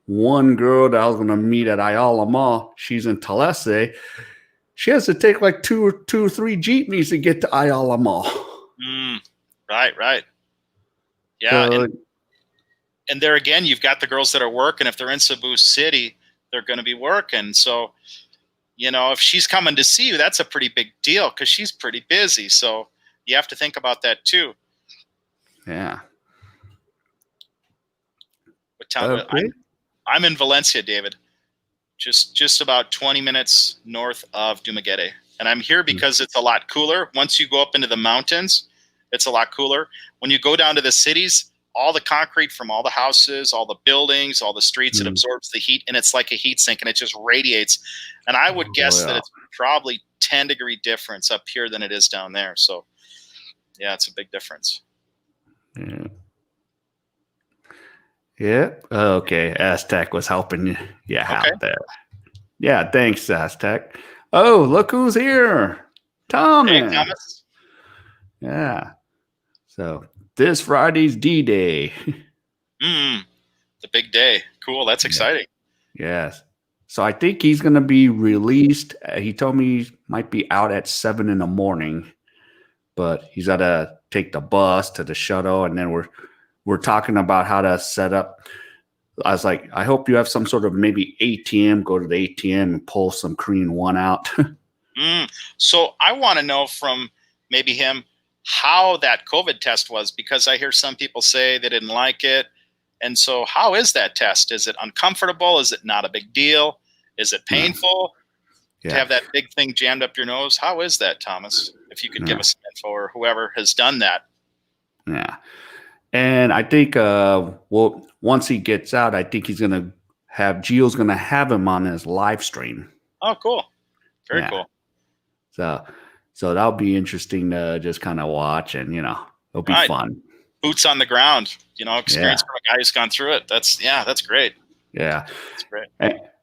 one girl that I was going to meet at Ayala Mall, she's in Talese, she has to take 2 or 3 jeepneys to get to Ayala Mall. Right. Yeah, and there again, you've got the girls that are working. If they're in Cebu City, they're going to be working. So, if she's coming to see you, that's a pretty big deal because she's pretty busy. So you have to think about that too. Yeah. What town? I'm in Valencia, David. Just about 20 minutes north of Dumaguete. And I'm here because it's a lot cooler. Once you go up into the mountains, it's a lot cooler. When you go down to the cities, all the concrete from all the houses, all the buildings, all the streets, it absorbs the heat, and it's like a heat sink, and it just radiates. And I would guess that it's probably 10-degree difference up here than it is down there. So, yeah, it's a big difference. Yeah. Okay. Aztec was helping you out there. Yeah. Thanks, Aztec. Oh, look who's here. Thomas. Hey, Thomas. Yeah. So this Friday's D-Day. The big day. Cool. That's exciting. Yes. So I think he's going to be released. He told me he might be out at 7 in the morning, but he's got to take the bus to the shuttle, and then we're talking about how to set up. I was like, I hope you have some sort of maybe ATM. Go to the ATM and pull some Korean One out. So I want to know from maybe him how that COVID test was, because I hear some people say they didn't like it. And so how is that test? Is it uncomfortable? Is it not a big deal? Is it painful to have that big thing jammed up your nose? How is that, Thomas? If you could give us some info, or whoever has done that. Yeah. And I think, well, once he gets out, I think he's going to Gio's going to have him on his live stream. Oh, cool. Very cool. So that'll be interesting to just kind of watch, and, it'll be fun. Boots on the ground, experience from a guy who's gone through it. That's great. Yeah. That's great.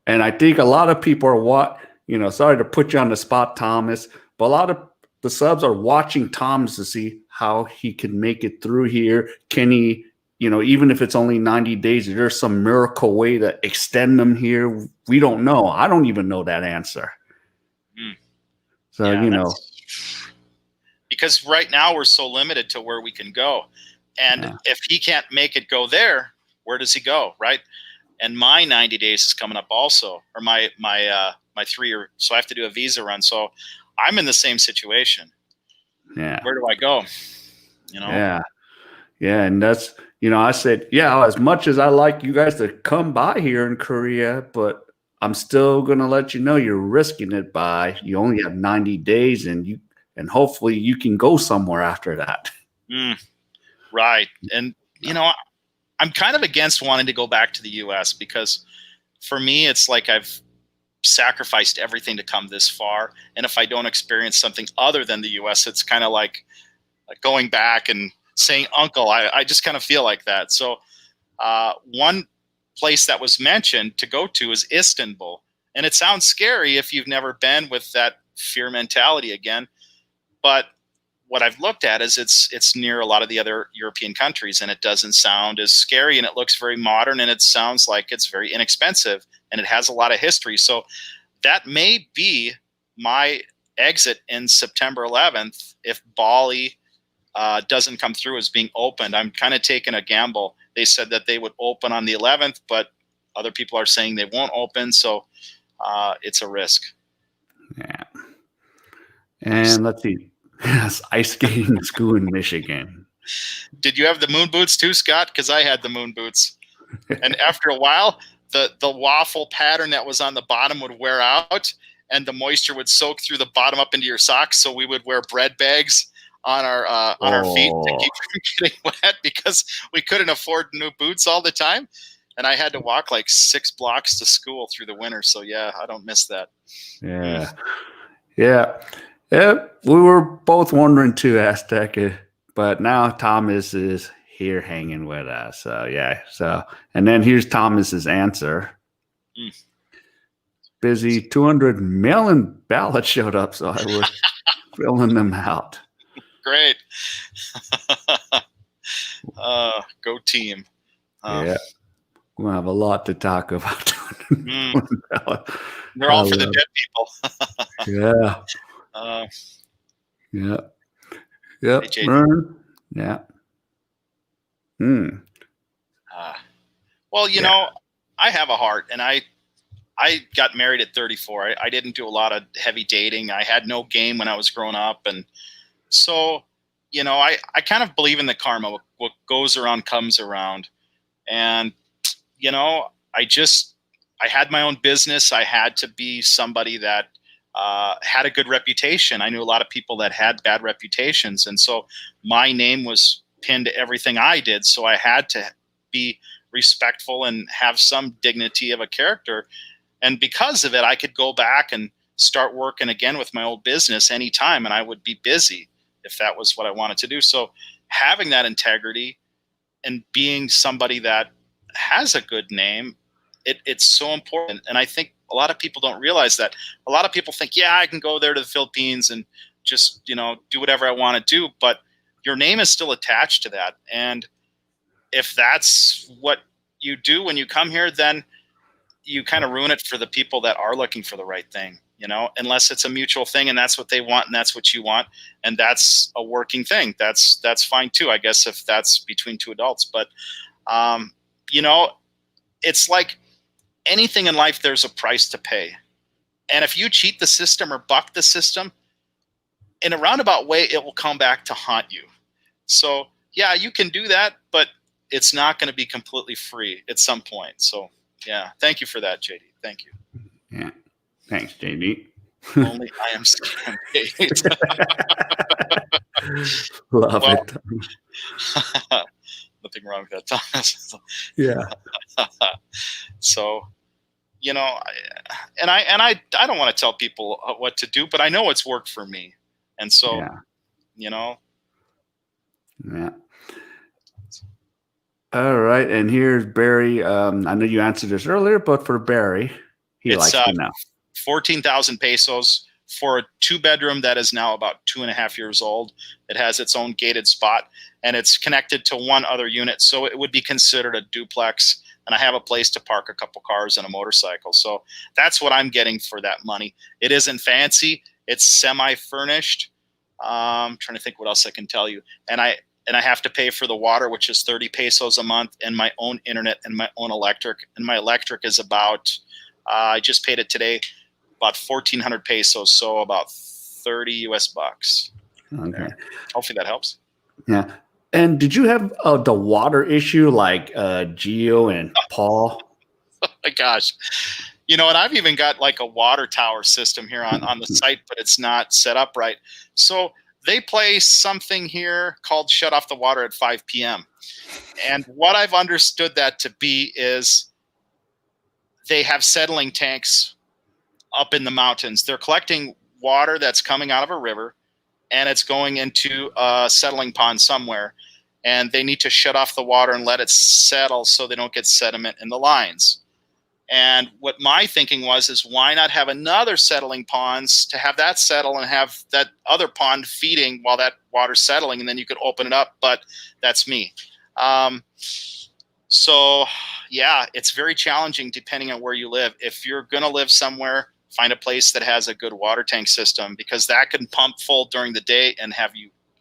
And I think a lot of people are sorry to put you on the spot, Thomas, but a lot of the subs are watching Thomas to see how he can make it through here. Can he, even if it's only 90 days, is there some miracle way to extend them here? We don't know. I don't even know that answer. So, because right now we're so limited to where we can go. And if he can't make it go there, where does he go? Right. And my 90 days is coming up also, or my 3 year. So I have to do a visa run. So I'm in the same situation. Yeah. Where do I go? Yeah. Yeah. And that's, I said, as much as I like you guys to come by here in Korea, but I'm still going to let you know you're risking it by you only have 90 days and hopefully you can go somewhere after that. Right. And, I'm kind of against wanting to go back to the US, because for me, it's like I've sacrificed everything to come this far. And if I don't experience something other than the US, it's kind of like going back and saying, uncle, I just kind of feel like that. So one place that was mentioned to go to is Istanbul. And it sounds scary if you've never been, with that fear mentality again. But what I've looked at is it's near a lot of the other European countries, and it doesn't sound as scary, and it looks very modern, and it sounds like it's very inexpensive, and it has a lot of history. So that may be my exit in September 11th if Bali doesn't come through as being opened. I'm kind of taking a gamble. They said that they would open on the 11th, but other people are saying they won't open, so it's a risk. Yeah. And let's see. Yes, ice skating school in Michigan. Did you have the moon boots too, Scott? Because I had the moon boots. And after a while, the waffle pattern that was on the bottom would wear out, and the moisture would soak through the bottom up into your socks. So we would wear bread bags on our feet to keep from getting wet, because we couldn't afford new boots all the time. And I had to walk like 6 blocks to school through the winter. So yeah, I don't miss that. Yeah. Yeah. Yeah, we were both wondering too, Aztec, but now Thomas is here hanging with us. So and then here's Thomas's answer. Busy 200 mail-in ballots showed up, so I was filling them out. Great. Go team. Yeah, we'll have a lot to talk about. They're all for the dead people. Yeah. Yeah. Yep. Hey, Vern. Yeah. Well, I have a heart, and I got married at 34. I didn't do a lot of heavy dating. I had no game when I was growing up. And so, I kind of believe in the karma. What goes around comes around. And, I had my own business. I had to be somebody that had a good reputation. I knew a lot of people that had bad reputations. And so my name was pinned to everything I did. So I had to be respectful and have some dignity of a character. And because of it, I could go back and start working again with my old business anytime, and I would be busy if that was what I wanted to do. So having that integrity and being somebody that has a good name, it's so important. And I think a lot of people don't realize that. A lot of people think, I can go there to the Philippines and just, do whatever I want to do. But your name is still attached to that. And if that's what you do when you come here, then you kind of ruin it for the people that are looking for the right thing, unless it's a mutual thing and that's what they want and that's what you want. And that's a working thing. That's fine too, I guess, if that's between two adults. But, it's like anything in life, there's a price to pay. And if you cheat the system or buck the system, in a roundabout way, it will come back to haunt you. So yeah, you can do that, but it's not going to be completely free at some point. So yeah, thank you for that, JD. Thank you. Yeah, thanks, JD. Only I am scam paid. Love it. Nothing wrong with that, Thomas. Yeah. So, I don't want to tell people what to do, but I know it's worked for me, and so, Yeah. All right, and here's Barry. I know you answered this earlier, but for Barry, he likes to know. 14,000 pesos for a 2-bedroom that is now about 2.5 years old. It has its own gated spot, and it's connected to one other unit, so it would be considered a duplex. And I have a place to park a couple cars and a motorcycle. So that's what I'm getting for that money. It isn't fancy. It's semi-furnished. I'm trying to think what else I can tell you. And I have to pay for the water, which is 30 pesos a month, and my own internet and my own electric. And my electric is about, I just paid it today, about 1,400 pesos. So about 30 US bucks. Okay. Hopefully that helps. Yeah. And did you have the water issue like Gio and Paul? Oh my gosh. And I've even got like a water tower system here on the site, but it's not set up right. So they play something here called Shut Off the Water at 5 p.m. And what I've understood that to be is they have settling tanks up in the mountains. They're collecting water that's coming out of a river, and it's going into a settling pond somewhere. And they need to shut off the water and let it settle so they don't get sediment in the lines. And what my thinking was is why not have another settling ponds to have that settle and have that other pond feeding while that water's settling, and then you could open it up. But that's me. So yeah, it's very challenging depending on where you live. If you're going to live somewhere, find a place that has a good water tank system, because that can pump full during the day and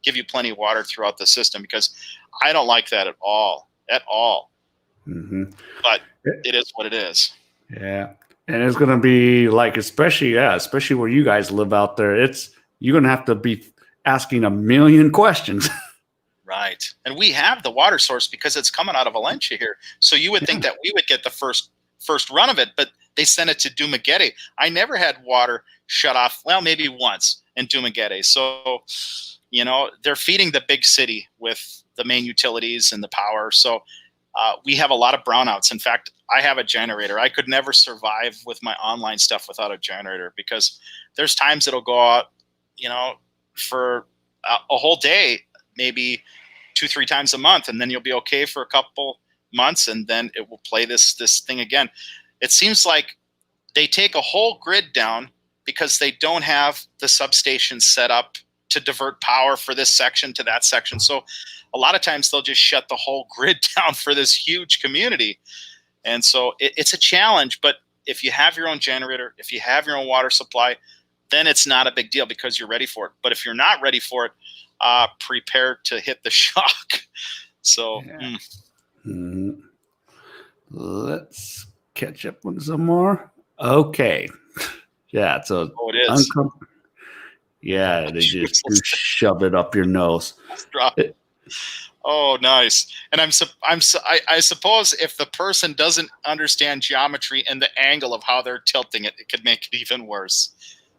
give you plenty of water throughout the system, because I don't like that at all. Mm-hmm. But it is what it is. Yeah. And it's going to be like, especially where you guys live out there, you're going to have to be asking a million questions. Right. And we have the water source because it's coming out of Valencia here. So you would think that we would get the first run of it, but they sent it to Dumaguete. I never had water shut off. Well, maybe once in Dumaguete. So, they're feeding the big city with the main utilities and the power. So we have a lot of brownouts. In fact, I have a generator. I could never survive with my online stuff without a generator, because there's times it'll go out, for a whole day, maybe 2-3 times a month, and then you'll be okay for a couple months, and then it will play this thing again. It seems like they take a whole grid down because they don't have the substation set up to divert power for this section to that section. So a lot of times they'll just shut the whole grid down for this huge community. And so it's a challenge, but if you have your own generator, if you have your own water supply, then it's not a big deal because you're ready for it. But if you're not ready for it, prepare to hit the shock. So let's catch up with some more. Okay. Yeah. So it is. Yeah, they just shove it up your nose. Oh, nice. And I suppose if the person doesn't understand geometry and the angle of how they're tilting it, it could make it even worse.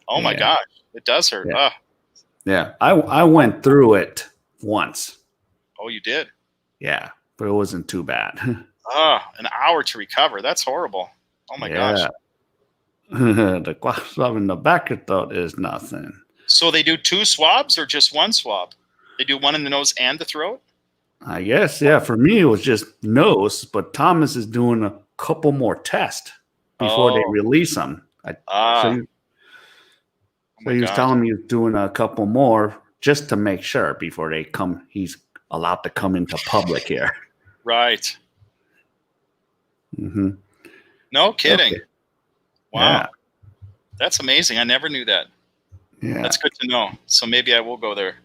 Oh my gosh, it does hurt. Yeah. Yeah, I went through it once. Oh, you did? Yeah, but it wasn't too bad. An hour to recover. That's horrible. Oh my gosh. The swab in the back of the throat is nothing. So they do 2 swabs or just 1 swab? They do one in the nose and the throat? I guess, yeah. For me, it was just nose, but Thomas is doing a couple more tests before they release them. So he was telling me he's doing a couple more just to make sure before he's allowed to come into public here. Right. Mm-hmm. No kidding. Okay. Wow. Yeah. That's amazing. I never knew that. Yeah. That's good to know. So maybe I will go there.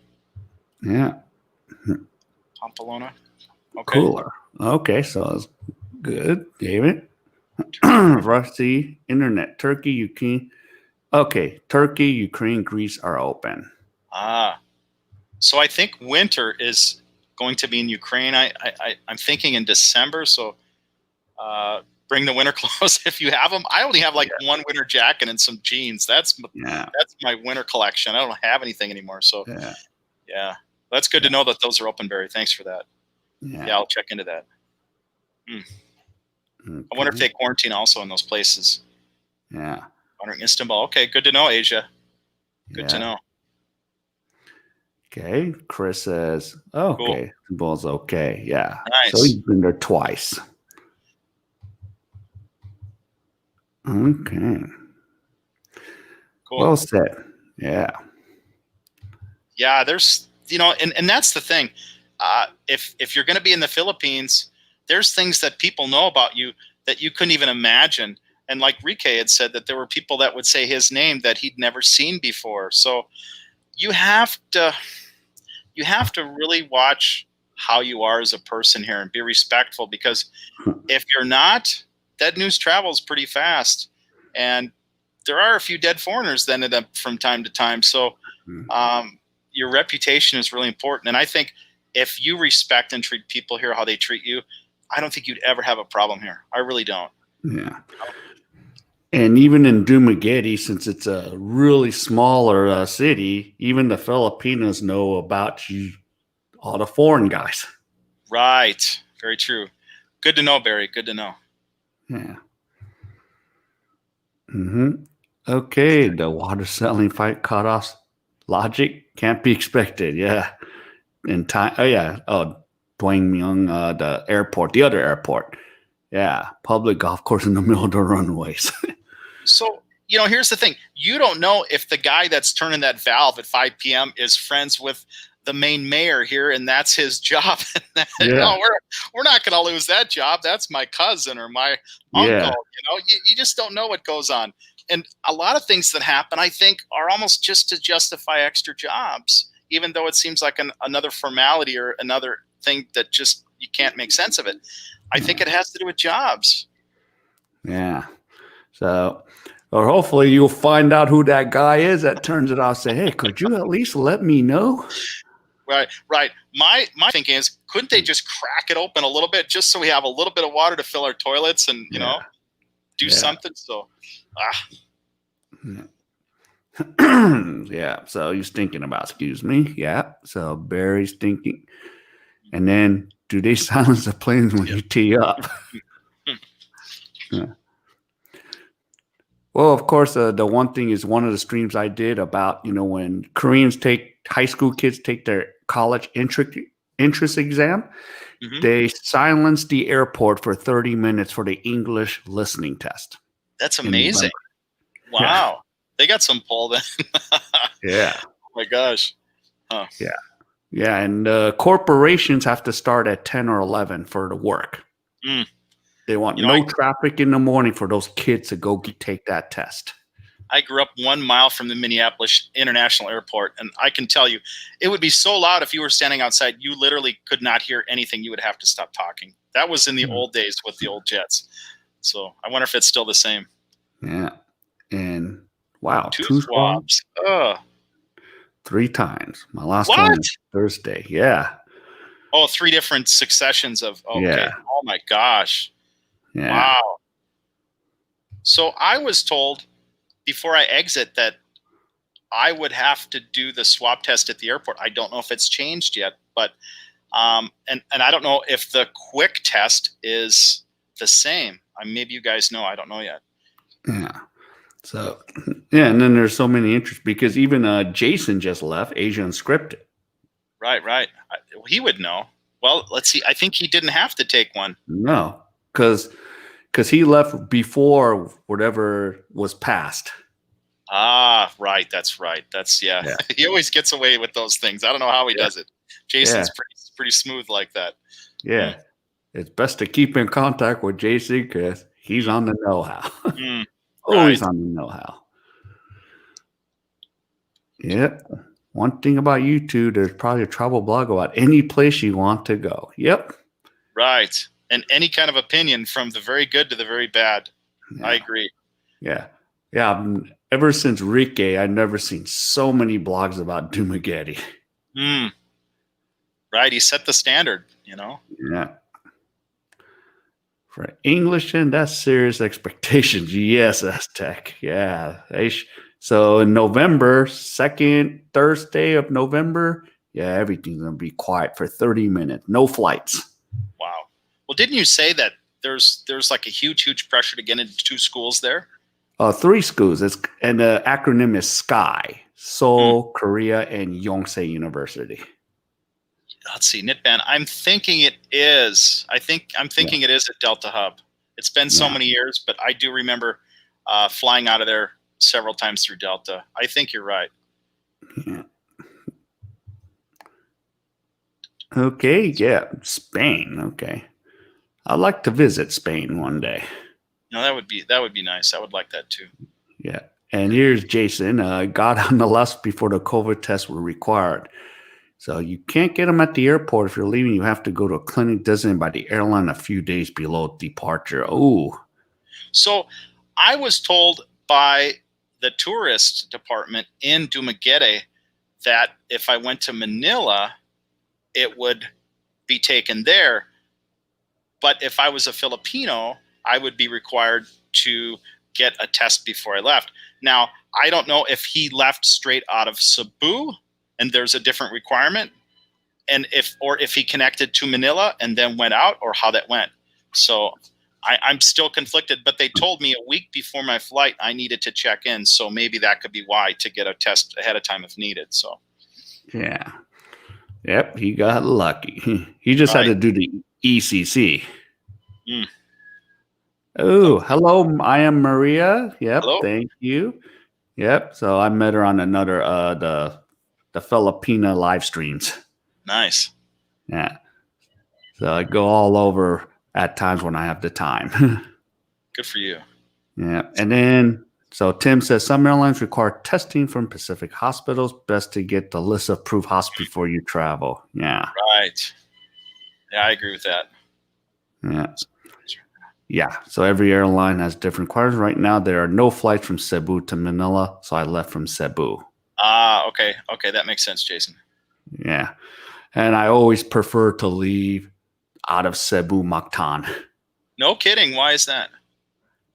Yeah. Pamplona. Okay. Cooler. Okay, so it's good. David. Rusty, internet. Turkey, Ukraine. Okay, Turkey, Ukraine, Greece are open. Ah. So I think winter is going to be in Ukraine. I'm thinking in December. So bring the winter clothes if you have them. I only have like one winter jacket and some jeans. That's my winter collection. I don't have anything anymore. So yeah. That's good to know that those are open, Barry. Thanks for that. Yeah, I'll check into that. Okay. I wonder if they quarantine also in those places. Yeah. Wondering Istanbul. Okay, good to know, Asia. Good to know. Okay. Chris says, okay. Cool. Istanbul's okay. Yeah. Nice. So he's been there twice. Okay. Cool. Well said. Yeah. Yeah, there's, and that's the thing. If you're going to be in the Philippines, there's things that people know about you that you couldn't even imagine. And like Rike had said, that there were people that would say his name that he'd never seen before. So you have to really watch how you are as a person here and be respectful, because if you're not, that news travels pretty fast. And there are a few dead foreigners that end up from time to time. So your reputation is really important. And I think if you respect and treat people here how they treat you, I don't think you'd ever have a problem here. I really don't. Yeah. And even in Dumaguete, since it's a really smaller city, even the Filipinos know about you, all the foreign guys. Right. Very true. Good to know, Barry. Good to know. Yeah. Okay. The water selling fight cut off logic can't be expected. Yeah. In time. Oh, yeah. Oh, Dwayne the airport, the other airport. Yeah. Public golf course in the middle of the runways. So, here's the thing. You don't know if the guy that's turning that valve at 5 p.m. is friends with the main mayor here, and that's his job. No, we're not going to lose that job. That's my cousin or my uncle. You just don't know what goes on. And a lot of things that happen, I think, are almost just to justify extra jobs, even though it seems like another formality or another thing that just you can't make sense of it. I think it has to do with jobs. Yeah. So, or hopefully you'll find out who that guy is that turns it off. Say, hey, could you at least let me know? Right. My thinking is, couldn't they just crack it open a little bit just so we have a little bit of water to fill our toilets and do something? So, yeah. So he's thinking about. Excuse me. Yeah. So Barry's thinking, and then do they silence the planes when you tee up? Yeah. Well, of course, the one thing is one of the streams I did about, when Koreans high school kids take their college entrance exam, they silence the airport for 30 minutes for the English listening test. That's amazing. Wow. Yeah. They got some pull then. Yeah. Oh my gosh. Huh. Yeah. Yeah. And corporations have to start at 10 or 11 for the work. They want no traffic in the morning for those kids to go take that test. I grew up 1 mile from the Minneapolis International Airport, and I can tell you, it would be so loud if you were standing outside, you literally could not hear anything. You would have to stop talking. That was in the old days with the old jets. So I wonder if it's still the same. Yeah. And wow, 2 swabs. 3 times. My last one was Thursday. Yeah. Oh, 3 different successions of. Okay. Yeah. Oh my gosh. Yeah. Wow. So I was told before I exit that I would have to do the swab test at the airport. I don't know if it's changed yet, but and I don't know if the quick test is the same. Maybe you guys know. I don't know yet. Yeah. So yeah, and then there's so many interests because even Jason just left Asia Unscripted. Right. He would know. Well, let's see. I think he didn't have to take one. No, because he left before whatever was passed. Ah, right. That's right. That's yeah. He always gets away with those things. I don't know how he does it. Jason's pretty smooth like that. Yeah. It's best to keep in contact with Jason because He's on the know-how. Mm, Always right. on the know-how. Yep. One thing about YouTube, there's probably a travel blog about any place you want to go. Yep. Right. And any kind of opinion from the very good to the very bad. I Yeah. agree. Yeah. Yeah. Ever since Ricky, I've never seen so many blogs about Dumaguete. Mm, right. He set the standard, you know? Yeah. For English, and that's serious expectations. Yes, Aztec. Yeah. So in November, second Thursday of November, yeah, everything's going to be quiet for 30 minutes. No flights. Wow. Well, didn't you say that there's like a huge pressure to get into 2 schools there? 3 schools, and the acronym is SKY, Mm. Seoul, Korea, and Yonsei University. Let's see, Knitband. I'm thinking it is. I'm thinking it is at Delta Hub. It's been so many years, but I do remember flying out of there several times through Delta. I think you're right. Yeah. Okay, yeah, Spain. Okay, I'd like to visit Spain one day. No, that would be nice. I would like that too. Yeah, and here's Jason. Got on the list before the COVID tests were required. So you can't get them at the airport. If you're leaving, you have to go to a clinic designated by the airline a few days below departure. Oh, So I was told by the tourist department in Dumaguete that if I went to Manila, it would be taken there. But if I was a Filipino, I would be required to get a test before I left. Now, I don't know if he left straight out of Cebu and there's a different requirement, and if he connected to Manila and then went out, or how that went. So I'm still conflicted, but they told me a week before my flight I needed to check in. So maybe that could be why, to get a test ahead of time if needed. So yeah. Yep, he got lucky. He just had right. to do the ECC. Mm. Oh, Okay. hello. I am Maria. Yep, Hello. thank you. Yep. So I met her on another the Filipina live streams. Nice. Yeah. So I go all over at times when I have the time. Good for you. Yeah. And then so Tim says some airlines require testing from Pacific hospitals. Best to get the list of approved hospitals before you travel. Yeah. Right. Yeah, I agree with that. Yeah. Yeah. So every airline has different requirements. Right now, there are no flights from Cebu to Manila. So I left from Cebu. Okay. Okay, that makes sense, Jason. Yeah. And I always prefer to leave out of Cebu Mactan. No kidding. Why is that?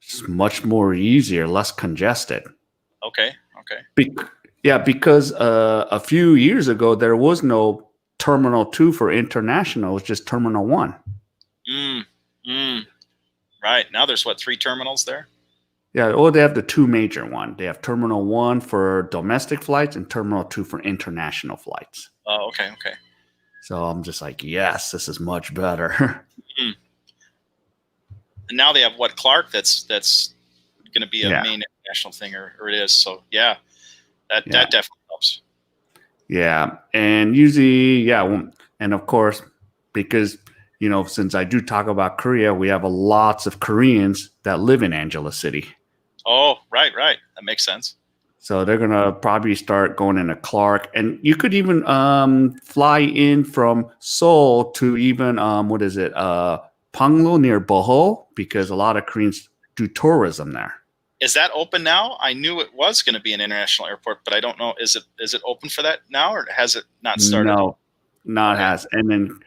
It's much more easier, less congested. Okay. Okay. Yeah, because a few years ago, there was no Terminal 2 for international. It was just Terminal 1. Mm. Mm. Right. Now there's what, 3 terminals there? Yeah, well, they have the 2 major one. They have Terminal 1 for domestic flights and Terminal 2 for international flights. Oh, okay. Okay. So I'm just like, yes, this is much better. Mm. And now they have what, Clark? That's going to be a Yeah. main international thing, or it is. So yeah, that Yeah. definitely helps. Yeah, and usually, and of course, because since I do talk about Korea, we have lots of Koreans that live in Angela City. Oh, right. That makes sense. So they're gonna probably start going into Clark, and you could even fly in from Seoul to even what is it, Panglo near Bohol, because a lot of Koreans do tourism there. Is that open now? I knew it was going to be an international airport, but I don't know. Is it open for that now, or has it not started? No, not Okay. has, and then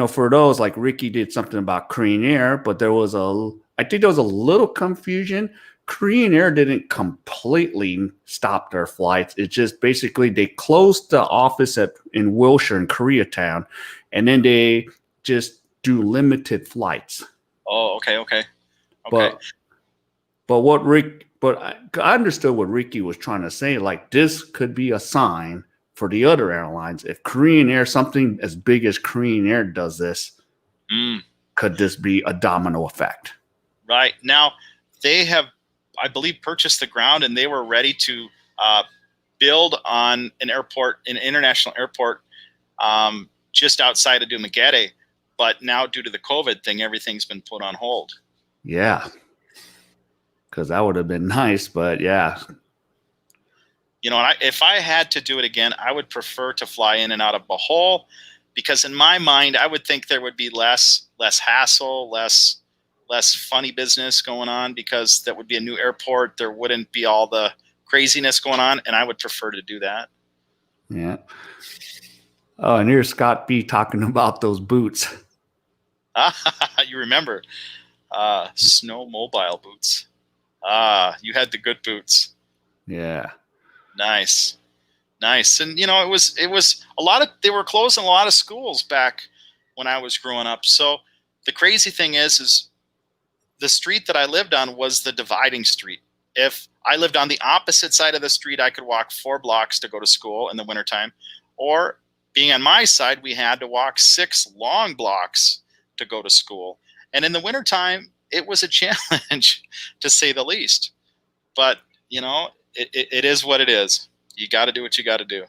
for those like Ricky did something about Korean Air, but I think there was a little confusion. Korean Air didn't completely stop their flights. It's just basically they closed the office in Wilshire in Koreatown, and then they just do limited flights. Oh, okay. But I understood what Ricky was trying to say. Like, this could be a sign for the other airlines. If Korean Air, something as big as Korean Air does this, could this be a domino effect? Right. Now, they have, I believe, purchased the ground, and they were ready to build on an international airport just outside of Dumaguete. But now, due to the COVID thing, everything's been put on hold. Yeah. Because that would have been nice, but yeah. You know, and if I had to do it again, I would prefer to fly in and out of Bohol, because in my mind, I would think there would be less hassle, less funny business going on, because that would be a new airport. There wouldn't be all the craziness going on, and I would prefer to do that. Yeah. Oh, and here's Scott B talking about those boots. You remember snowmobile boots. You had the good boots. Yeah. Nice. And you know, it was a lot of, they were closing a lot of schools back when I was growing up. So the crazy thing is the street that I lived on was the dividing street. If I lived on the opposite side of the street, I could walk 4 blocks to go to school in the wintertime. Or being on my side, we had to walk 6 long blocks to go to school. And in the wintertime, it was a challenge, to say the least. But, you know, it is what it is. You got to do what you got to do.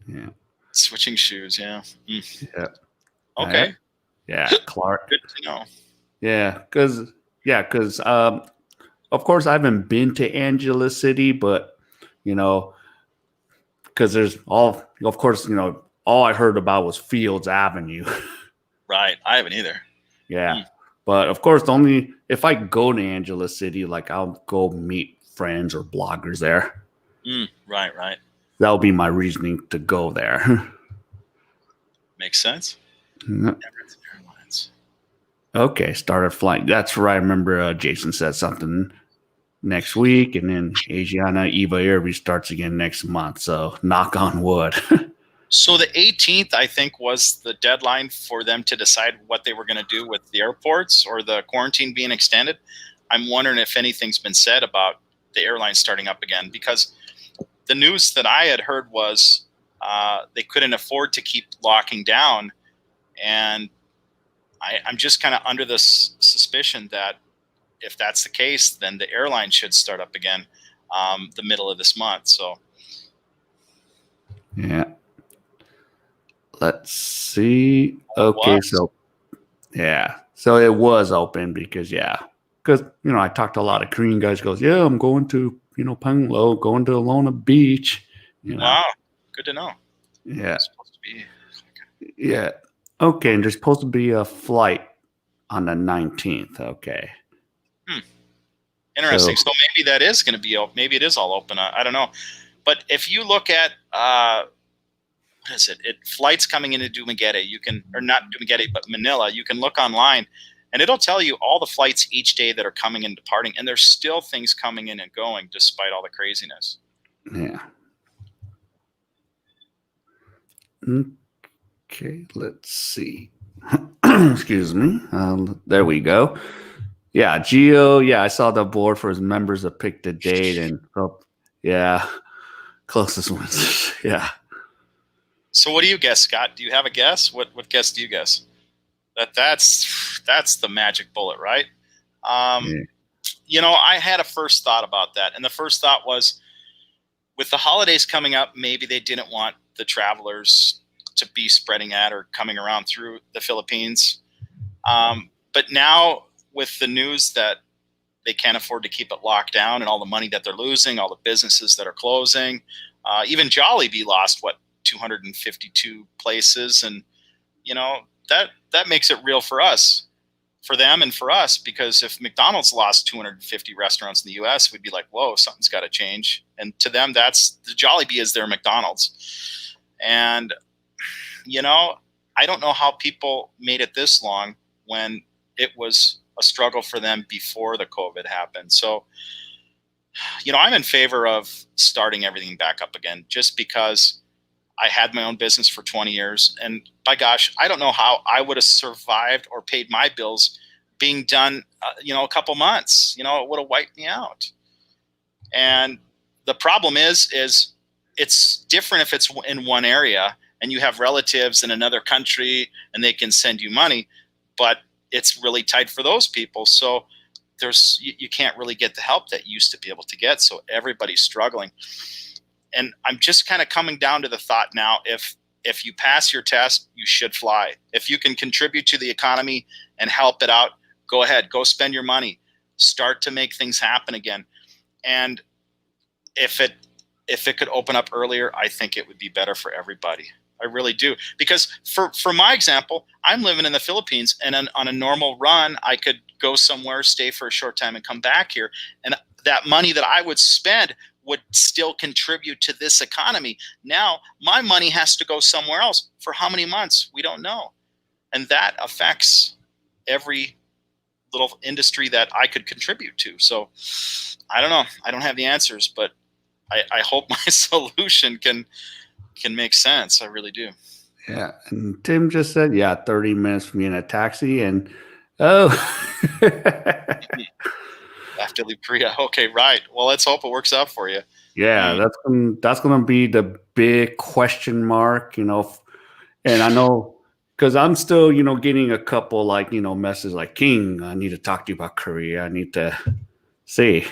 Yeah. Switching shoes, yeah. Yeah. Okay. Yeah, Clark. Good to know. Yeah, because of course I haven't been to Angela City, but you know, because there's all, of course, you know, all I heard about was Fields Avenue. Right, I haven't either. Yeah, but of course, only if I go to Angela City, like I'll go meet friends or bloggers there. Right. That'll be my reasoning to go there. Makes sense. Yeah. Emirates Airlines. Okay, started flying. That's right. I remember Jason said something next week, and then Asiana Eva Air restarts again next month. So knock on wood. So the 18th, I think, was the deadline for them to decide what they were going to do with the airports or the quarantine being extended. I'm wondering if anything's been said about the airlines starting up again, because the news that I had heard was they couldn't afford to keep locking down. And I'm just kind of under this suspicion that if that's the case, then the airline should start up again the middle of this month. So, Yeah. Let's see. Okay, what? so yeah. So it was open because you know, I talked to a lot of Korean guys goes, yeah, I'm going to, you know, Panglo, going to Lona Beach. You know. Wow, good to know. Yeah. It's supposed to be. Yeah. Okay, and there's supposed to be a flight on the 19th. Okay. Interesting. So maybe that is going to be open. Maybe it is all open. I don't know. But if you look at what is it? Flights coming into Dumaguete, you can, or not Dumaguete, but Manila, you can look online and it'll tell you all the flights each day that are coming and departing. And there's still things coming in and going despite all the craziness. Yeah. Okay, let's see. Excuse me. There we go. Yeah, Geo. Yeah, I saw the board for his members that picked a date, and closest ones. Yeah. So what do you guess, Scott? Do you have a guess? What guess do you guess? That's the magic bullet, right? You know, I had a first thought about that, and the first thought was, with the holidays coming up, maybe they didn't want the travelers to be spreading that or coming around through the Philippines. But now with the news that they can't afford to keep it locked down and all the money that they're losing, all the businesses that are closing, even Jollibee lost, 252 places. And, you know, that makes it real for us, for them and for us, because if McDonald's lost 250 restaurants in the US, we'd be like, whoa, something's got to change. And to them, that's the Jollibee is their McDonald's. And, you know, I don't know how people made it this long when it was a struggle for them before the COVID happened. So, you know, I'm in favor of starting everything back up again, just because I had my own business for 20 years. And by gosh, I don't know how I would have survived or paid my bills being done, you know, a couple months. You know, it would have wiped me out. And the problem is it's different if it's in one area and you have relatives in another country and they can send you money, but it's really tight for those people. So you can't really get the help that you used to be able to get. So everybody's struggling. And I'm just kind of coming down to the thought now, if you pass your test, you should fly. If you can contribute to the economy and help it out, go ahead, go spend your money. start to make things happen again. And if it could open up earlier, I think it would be better for everybody. I really do. Because for my example, I'm living in the Philippines, and on a normal run, I could go somewhere, stay for a short time, and come back here. And that money that I would spend would still contribute to this economy. Now, my money has to go somewhere else. For how many months? We don't know. And that affects every little industry that I could contribute to. So I don't know. I don't have the answers, but I hope my solution can make sense. I really do. Yeah. And Tim just said, 30 minutes from me in a taxi. And oh, After Korea. Okay, right. Well, let's hope it works out for you. yeah, that's gonna be the big question mark, and I know because I'm still, getting a couple messages like, King, I need to talk to you about Korea. I need to see.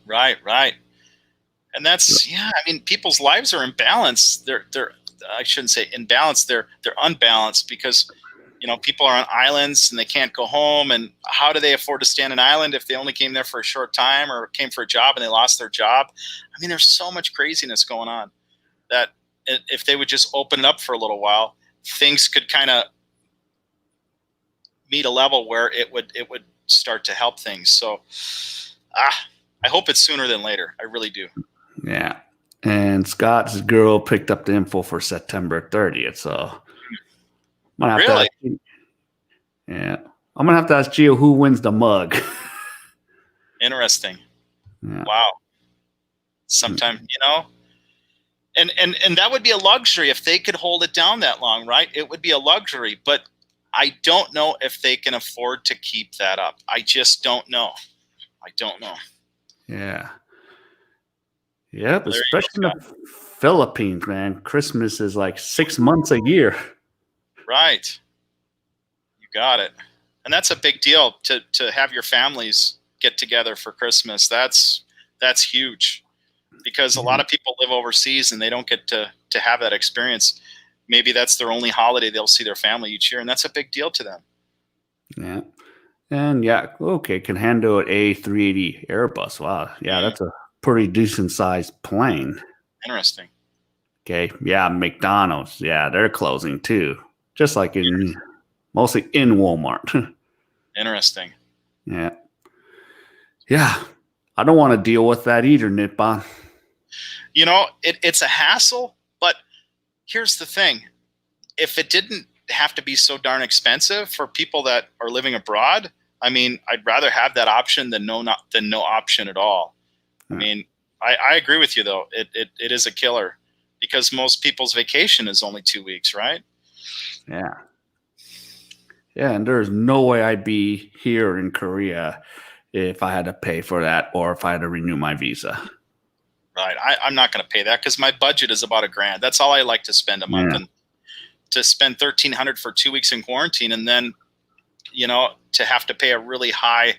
Right. And that's I mean, people's lives are imbalanced. They're I shouldn't say imbalanced. They're unbalanced because people are on islands and they can't go home. And how do they afford to stay on an island if they only came there for a short time or came for a job and they lost their job? I mean, there's so much craziness going on that if they would just open it up for a little while, things could kind of meet a level where it would start to help things. So I hope it's sooner than later. I really do. Yeah. And Scott's girl picked up the info for September 30th. So Really? I'm gonna have to ask Gio who wins the mug. Interesting. Yeah. Wow. Sometime, and that would be a luxury if they could hold it down that long, right? It would be a luxury, but I don't know if they can afford to keep that up. I just don't know. I don't know. Yeah. Yep, especially in the Philippines, man. Christmas is like 6 months a year. Right. You got it. And that's a big deal to have your families get together for Christmas. That's huge because a lot of people live overseas and they don't get to have that experience. Maybe that's their only holiday they'll see their family each year, and that's a big deal to them. Yeah. And can handle an A380 Airbus. Wow. Yeah, that's a pretty decent sized plane. Interesting. Okay. Yeah, McDonald's. Yeah, they're closing too. Just like mostly in Walmart. Interesting. Yeah. Yeah. I don't want to deal with that either, Nippon. It's a hassle, but here's the thing. If it didn't have to be so darn expensive for people that are living abroad, I mean, I'd rather have that option than no option at all. I mean, I agree with you, though. It is a killer because most people's vacation is only 2 weeks, right? Yeah. Yeah, and there's no way I'd be here in Korea if I had to pay for that or if I had to renew my visa. Right. I'm not going to pay that because my budget is about $1,000. That's all I like to spend a month. And to spend $1,300 for 2 weeks in quarantine and then, to have to pay a really high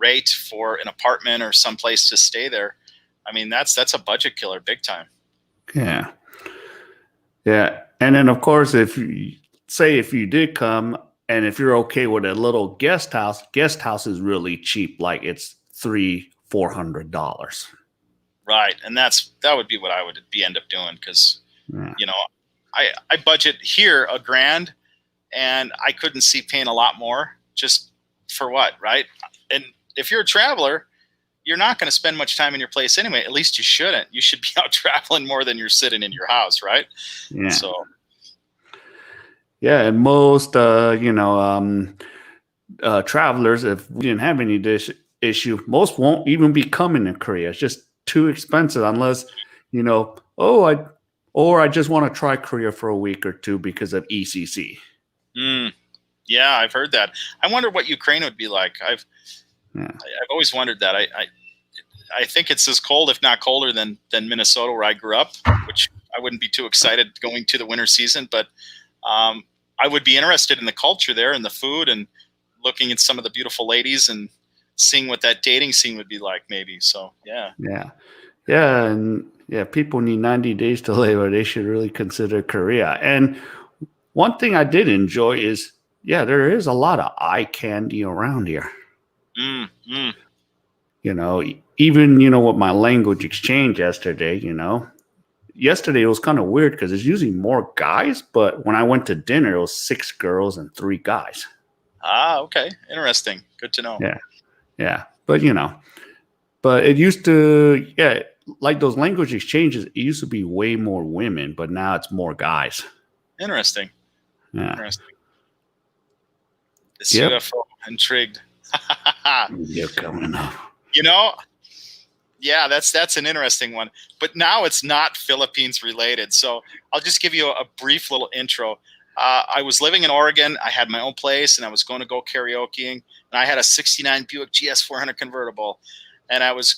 rate for an apartment or someplace to stay there. I mean, that's a budget killer big time. Yeah. Yeah. And then, of course, if you did come and if you're okay with a little guest house is really cheap. Like it's $300-$400. Right. And that would be what I would end up doing because, I budget here $1,000 and I couldn't see paying a lot more just for what, right? And if you're a traveler, you're not going to spend much time in your place anyway. At least you shouldn't. You should be out traveling more than you're sitting in your house, right? Yeah. So. Yeah, and most travelers, if we didn't have any issue, most won't even be coming to Korea. It's just too expensive unless, I just want to try Korea for a week or two because of ECC. Yeah, I've heard that. I wonder what Ukraine would be like. I've always wondered that. I think it's as cold, if not colder, than Minnesota, where I grew up, which I wouldn't be too excited going to the winter season. But I would be interested in the culture there and the food and looking at some of the beautiful ladies and seeing what that dating scene would be like, maybe. So, yeah. Yeah. Yeah. And people need 90 days to live, or they should really consider Korea. And one thing I did enjoy is, there is a lot of eye candy around here. Mm, mm. You know, even, you know, with my language exchange yesterday, yesterday it was kind of weird because there's usually more guys, but when I went to dinner, it was 6 girls and 3 guys. Ah, okay. Interesting. Good to know. Yeah. Yeah. But it used to, yeah, like those language exchanges, it used to be way more women, but now it's more guys. Interesting. Yeah. Interesting. This Yep. UFO intrigued. You're coming up. You know, yeah, that's an interesting one. But now it's not Philippines related. So I'll just give you a brief little intro. I was living in Oregon. I had my own place, and I was going to go karaokeing. And I had a '69 Buick GS 400 convertible, and I was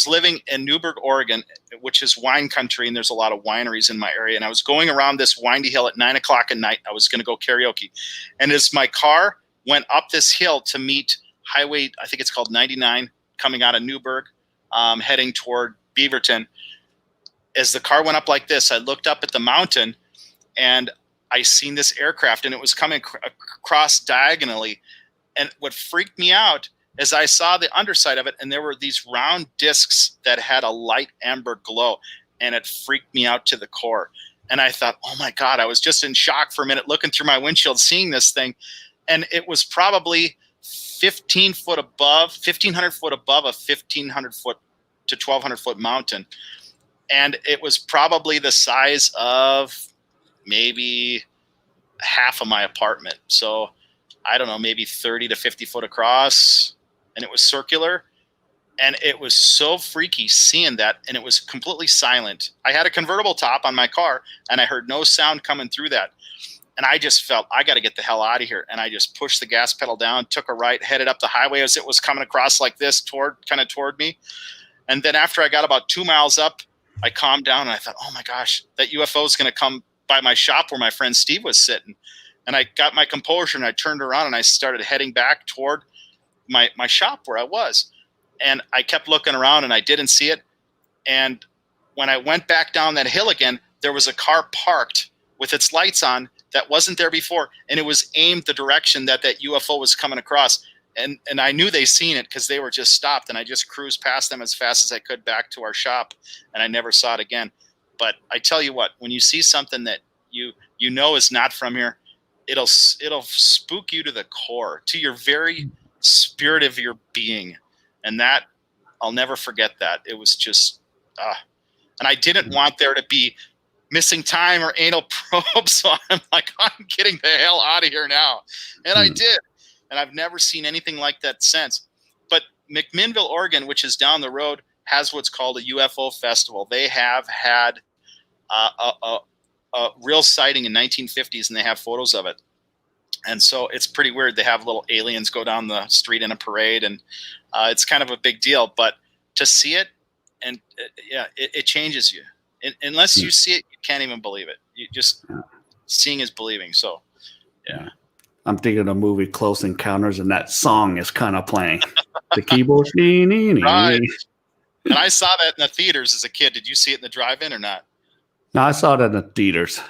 living in Newberg, Oregon, which is wine country, and there's a lot of wineries in my area. And I was going around this windy hill at 9 o'clock at night. I was going to go karaoke, and as my car went up this hill to meet Highway, I think it's called 99, coming out of Newberg, heading toward Beaverton. As the car went up like this, I looked up at the mountain, and I seen this aircraft, and it was coming across diagonally. And what freaked me out is I saw the underside of it, and there were these round discs that had a light amber glow, and it freaked me out to the core. And I thought, oh my God, I was just in shock for a minute looking through my windshield, seeing this thing. And it was probably 1,500 foot above a 1,500 foot to 1,200 foot mountain. And it was probably the size of maybe half of my apartment. So I don't know, maybe 30 to 50 foot across, and it was circular. And it was so freaky seeing that, and it was completely silent. I had a convertible top on my car, and I heard no sound coming through that. And I just felt, I got to get the hell out of here. And I just pushed the gas pedal down, took a right, headed up the highway as it was coming across like this toward me. And then after I got about 2 miles up, I calmed down, and I thought, oh my gosh, that UFO is going to come by my shop where my friend Steve was sitting. And I got my composure, and I turned around, and I started heading back toward my shop where I was. And I kept looking around, and I didn't see it. And when I went back down that hill again, there was a car parked with its lights on that wasn't there before, and it was aimed the direction that UFO was coming across. And I knew they seen it because they were just stopped, and I just cruised past them as fast as I could back to our shop, and I never saw it again. But I tell you what, when you see something that you know is not from here, it'll spook you to the core, to your very spirit of your being. And that, I'll never forget that. It was just, and I didn't want there to be missing time or anal probes. So I'm like, I'm getting the hell out of here now. And I did. And I've never seen anything like that since. But McMinnville, Oregon, which is down the road, has what's called a UFO Festival. They have had a real sighting in 1950s, and they have photos of it. And so it's pretty weird. They have little aliens go down the street in a parade, and it's kind of a big deal. But to see it, and it changes you. Unless you see it, you can't even believe it. You just seeing is believing. So, yeah. I'm thinking of the movie Close Encounters, and that song is kind of playing. The keyboard. Right. And I saw that in the theaters as a kid. Did you see it in the drive-in or not? No, I saw that in the theaters.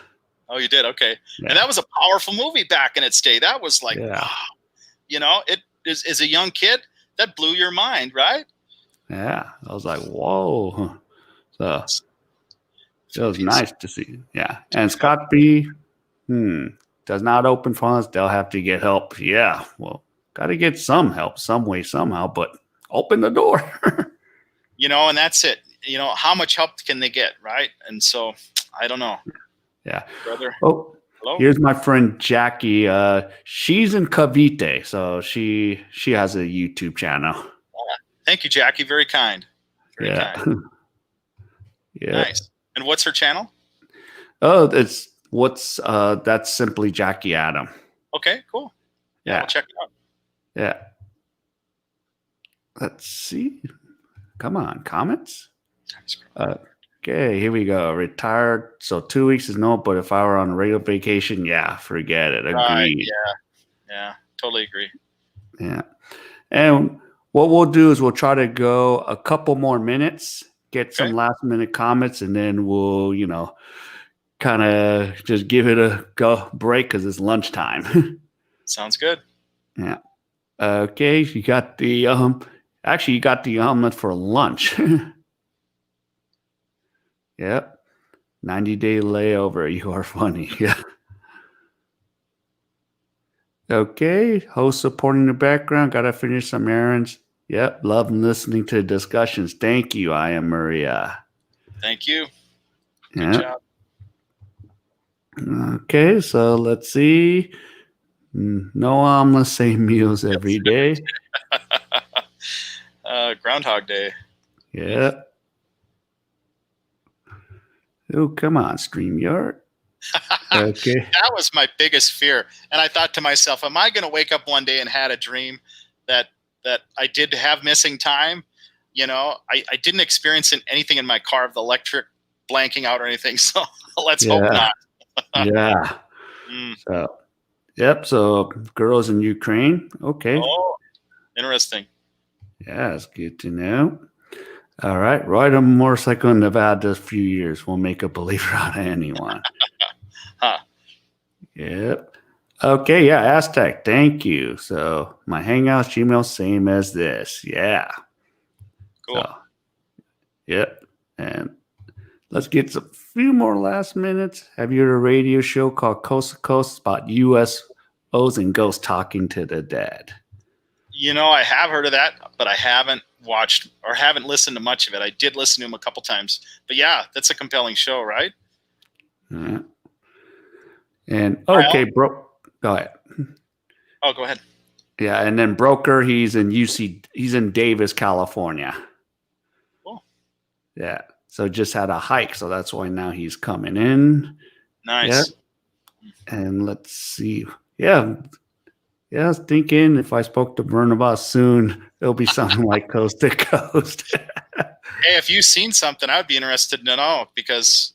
Oh, you did? Okay. Yeah. And that was a powerful movie back in its day. That was like, wow. You know, it is as a young kid, that blew your mind, right? Yeah. I was like, whoa. So it was nice to see. Yeah. And Scott B. Does not open funds. They'll have to get help. Yeah. Well, got to get some help some way, somehow, but open the door. You know, and that's it. You know, how much help can they get, right? And so, I don't know. Yeah. Brother. Oh, hello? Here's my friend Jackie. She's in Cavite, so she has a YouTube channel. Thank you, Jackie. Very kind. Very kind. Yeah. Nice. And what's her channel? Oh, that's simply Jackie Adam. Okay, cool. Yeah, we'll check it out. Yeah. Let's see. Come on, comments. Okay, here we go. Retired. So 2 weeks is no, but if I were on a regular vacation, yeah, forget it. Agreed. Right, yeah, totally agree. Yeah. And what we'll do is we'll try to go a couple more minutes, get some last minute comments, and then we'll, kind of just give it a go break because it's lunchtime. Sounds good. Yeah. Okay, you got the actually you got the omelet for lunch. Yep. 90-day layover. You are funny. Yeah. Okay. Host supporting the background. Gotta finish some errands. Yep. Love listening to discussions. Thank you. I am Maria. Thank you. Good Yeah. job. Okay, so let's see. No omelet, same meals every day. Groundhog Day. Yeah. Oh, come on, StreamYard. Okay. That was my biggest fear. And I thought to myself, am I going to wake up one day and had a dream that I did have missing time? You know, I didn't experience anything in my car of the electric blanking out or anything. So let's hope not. Yeah. So, yep. So, girls in Ukraine. Okay. Oh, interesting. Yeah, it's good to know. All right. Ride a motorcycle in Nevada a few years. We'll make a believer out of anyone. Huh. Yep. Okay. Yeah. Aztec. Thank you. So, my Hangouts Gmail, same as this. Yeah. Cool. So, yep. And let's get a few more last minutes. Have you heard a radio show called Coast to Coast about USOs and ghosts talking to the dead? You know, I have heard of that, but I haven't watched or haven't listened to much of it. I did listen to him a couple times. But yeah, that's a compelling show, right? Yeah. And okay, bro, go ahead. Oh, go ahead. Yeah, and then Broker, he's in Davis, California. Cool. Yeah. So just had a hike, so that's why now he's coming in. Nice. Yeah. And let's see. Yeah. Yeah, I was thinking if I spoke to Vern about soon, it'll be something like Coast to Coast. Hey, if you've seen something, I would be interested to know because,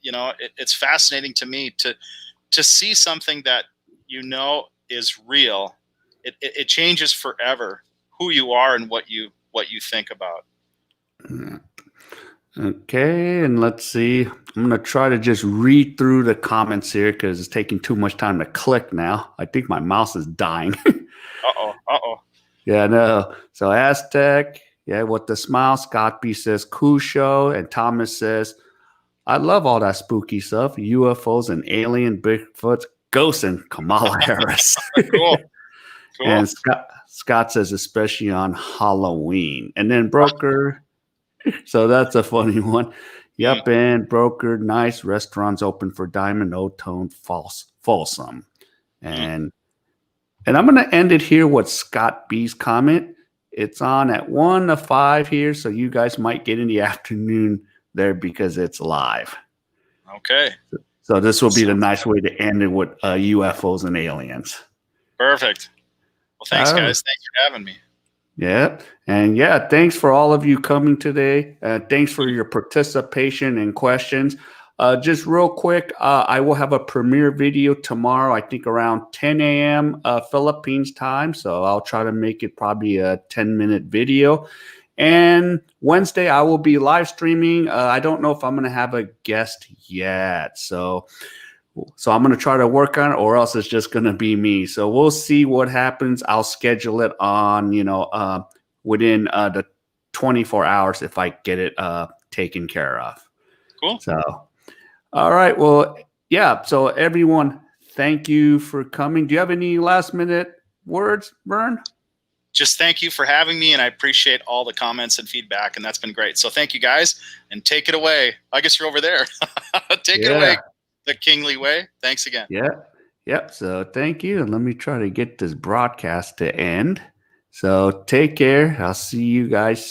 you know, it's fascinating to me to see something that you know is real. It changes forever who you are and what you think about. Okay, and let's see. I'm going to try to just read through the comments here because it's taking too much time to click now. I think my mouse is dying. Uh-oh. Yeah, no. So Aztec, yeah, with the smile, Scott B says, cool show. And Thomas says, I love all that spooky stuff. UFOs and alien Bigfoots, ghosts and Kamala Harris. Cool. And Scott says, especially on Halloween. And then Broker, so that's a funny one. Yep, and Broker, nice restaurants open for Diamond, O-Tone, Folsom. And I'm going to end it here with Scott B's comment. It's on at 1 to 5 here, so you guys might get in the afternoon there because it's live. Okay. So this will be the nice way to end it with UFOs and aliens. Perfect. Well, thanks, guys. Thanks for having me. Yeah. And yeah, thanks for all of you coming today. Thanks for your participation and questions. Just real quick, I will have a premiere video tomorrow, I think around 10 a.m. Philippines time. So I'll try to make it probably a 10-minute video. And Wednesday, I will be live streaming. I don't know if I'm going to have a guest yet. So I'm going to try to work on it, or else it's just going to be me. So we'll see what happens. I'll schedule it on, within the 24 hours if I get it taken care of. Cool. So, all right. Well, yeah. So everyone, thank you for coming. Do you have any last minute words, Vern? Just thank you for having me, and I appreciate all the comments and feedback, and that's been great. So thank you, guys, and take it away. I guess you're over there. Take it away. The kingly way. Thanks again. Yeah. Yep. So thank you. And let me try to get this broadcast to end. So take care. I'll see you guys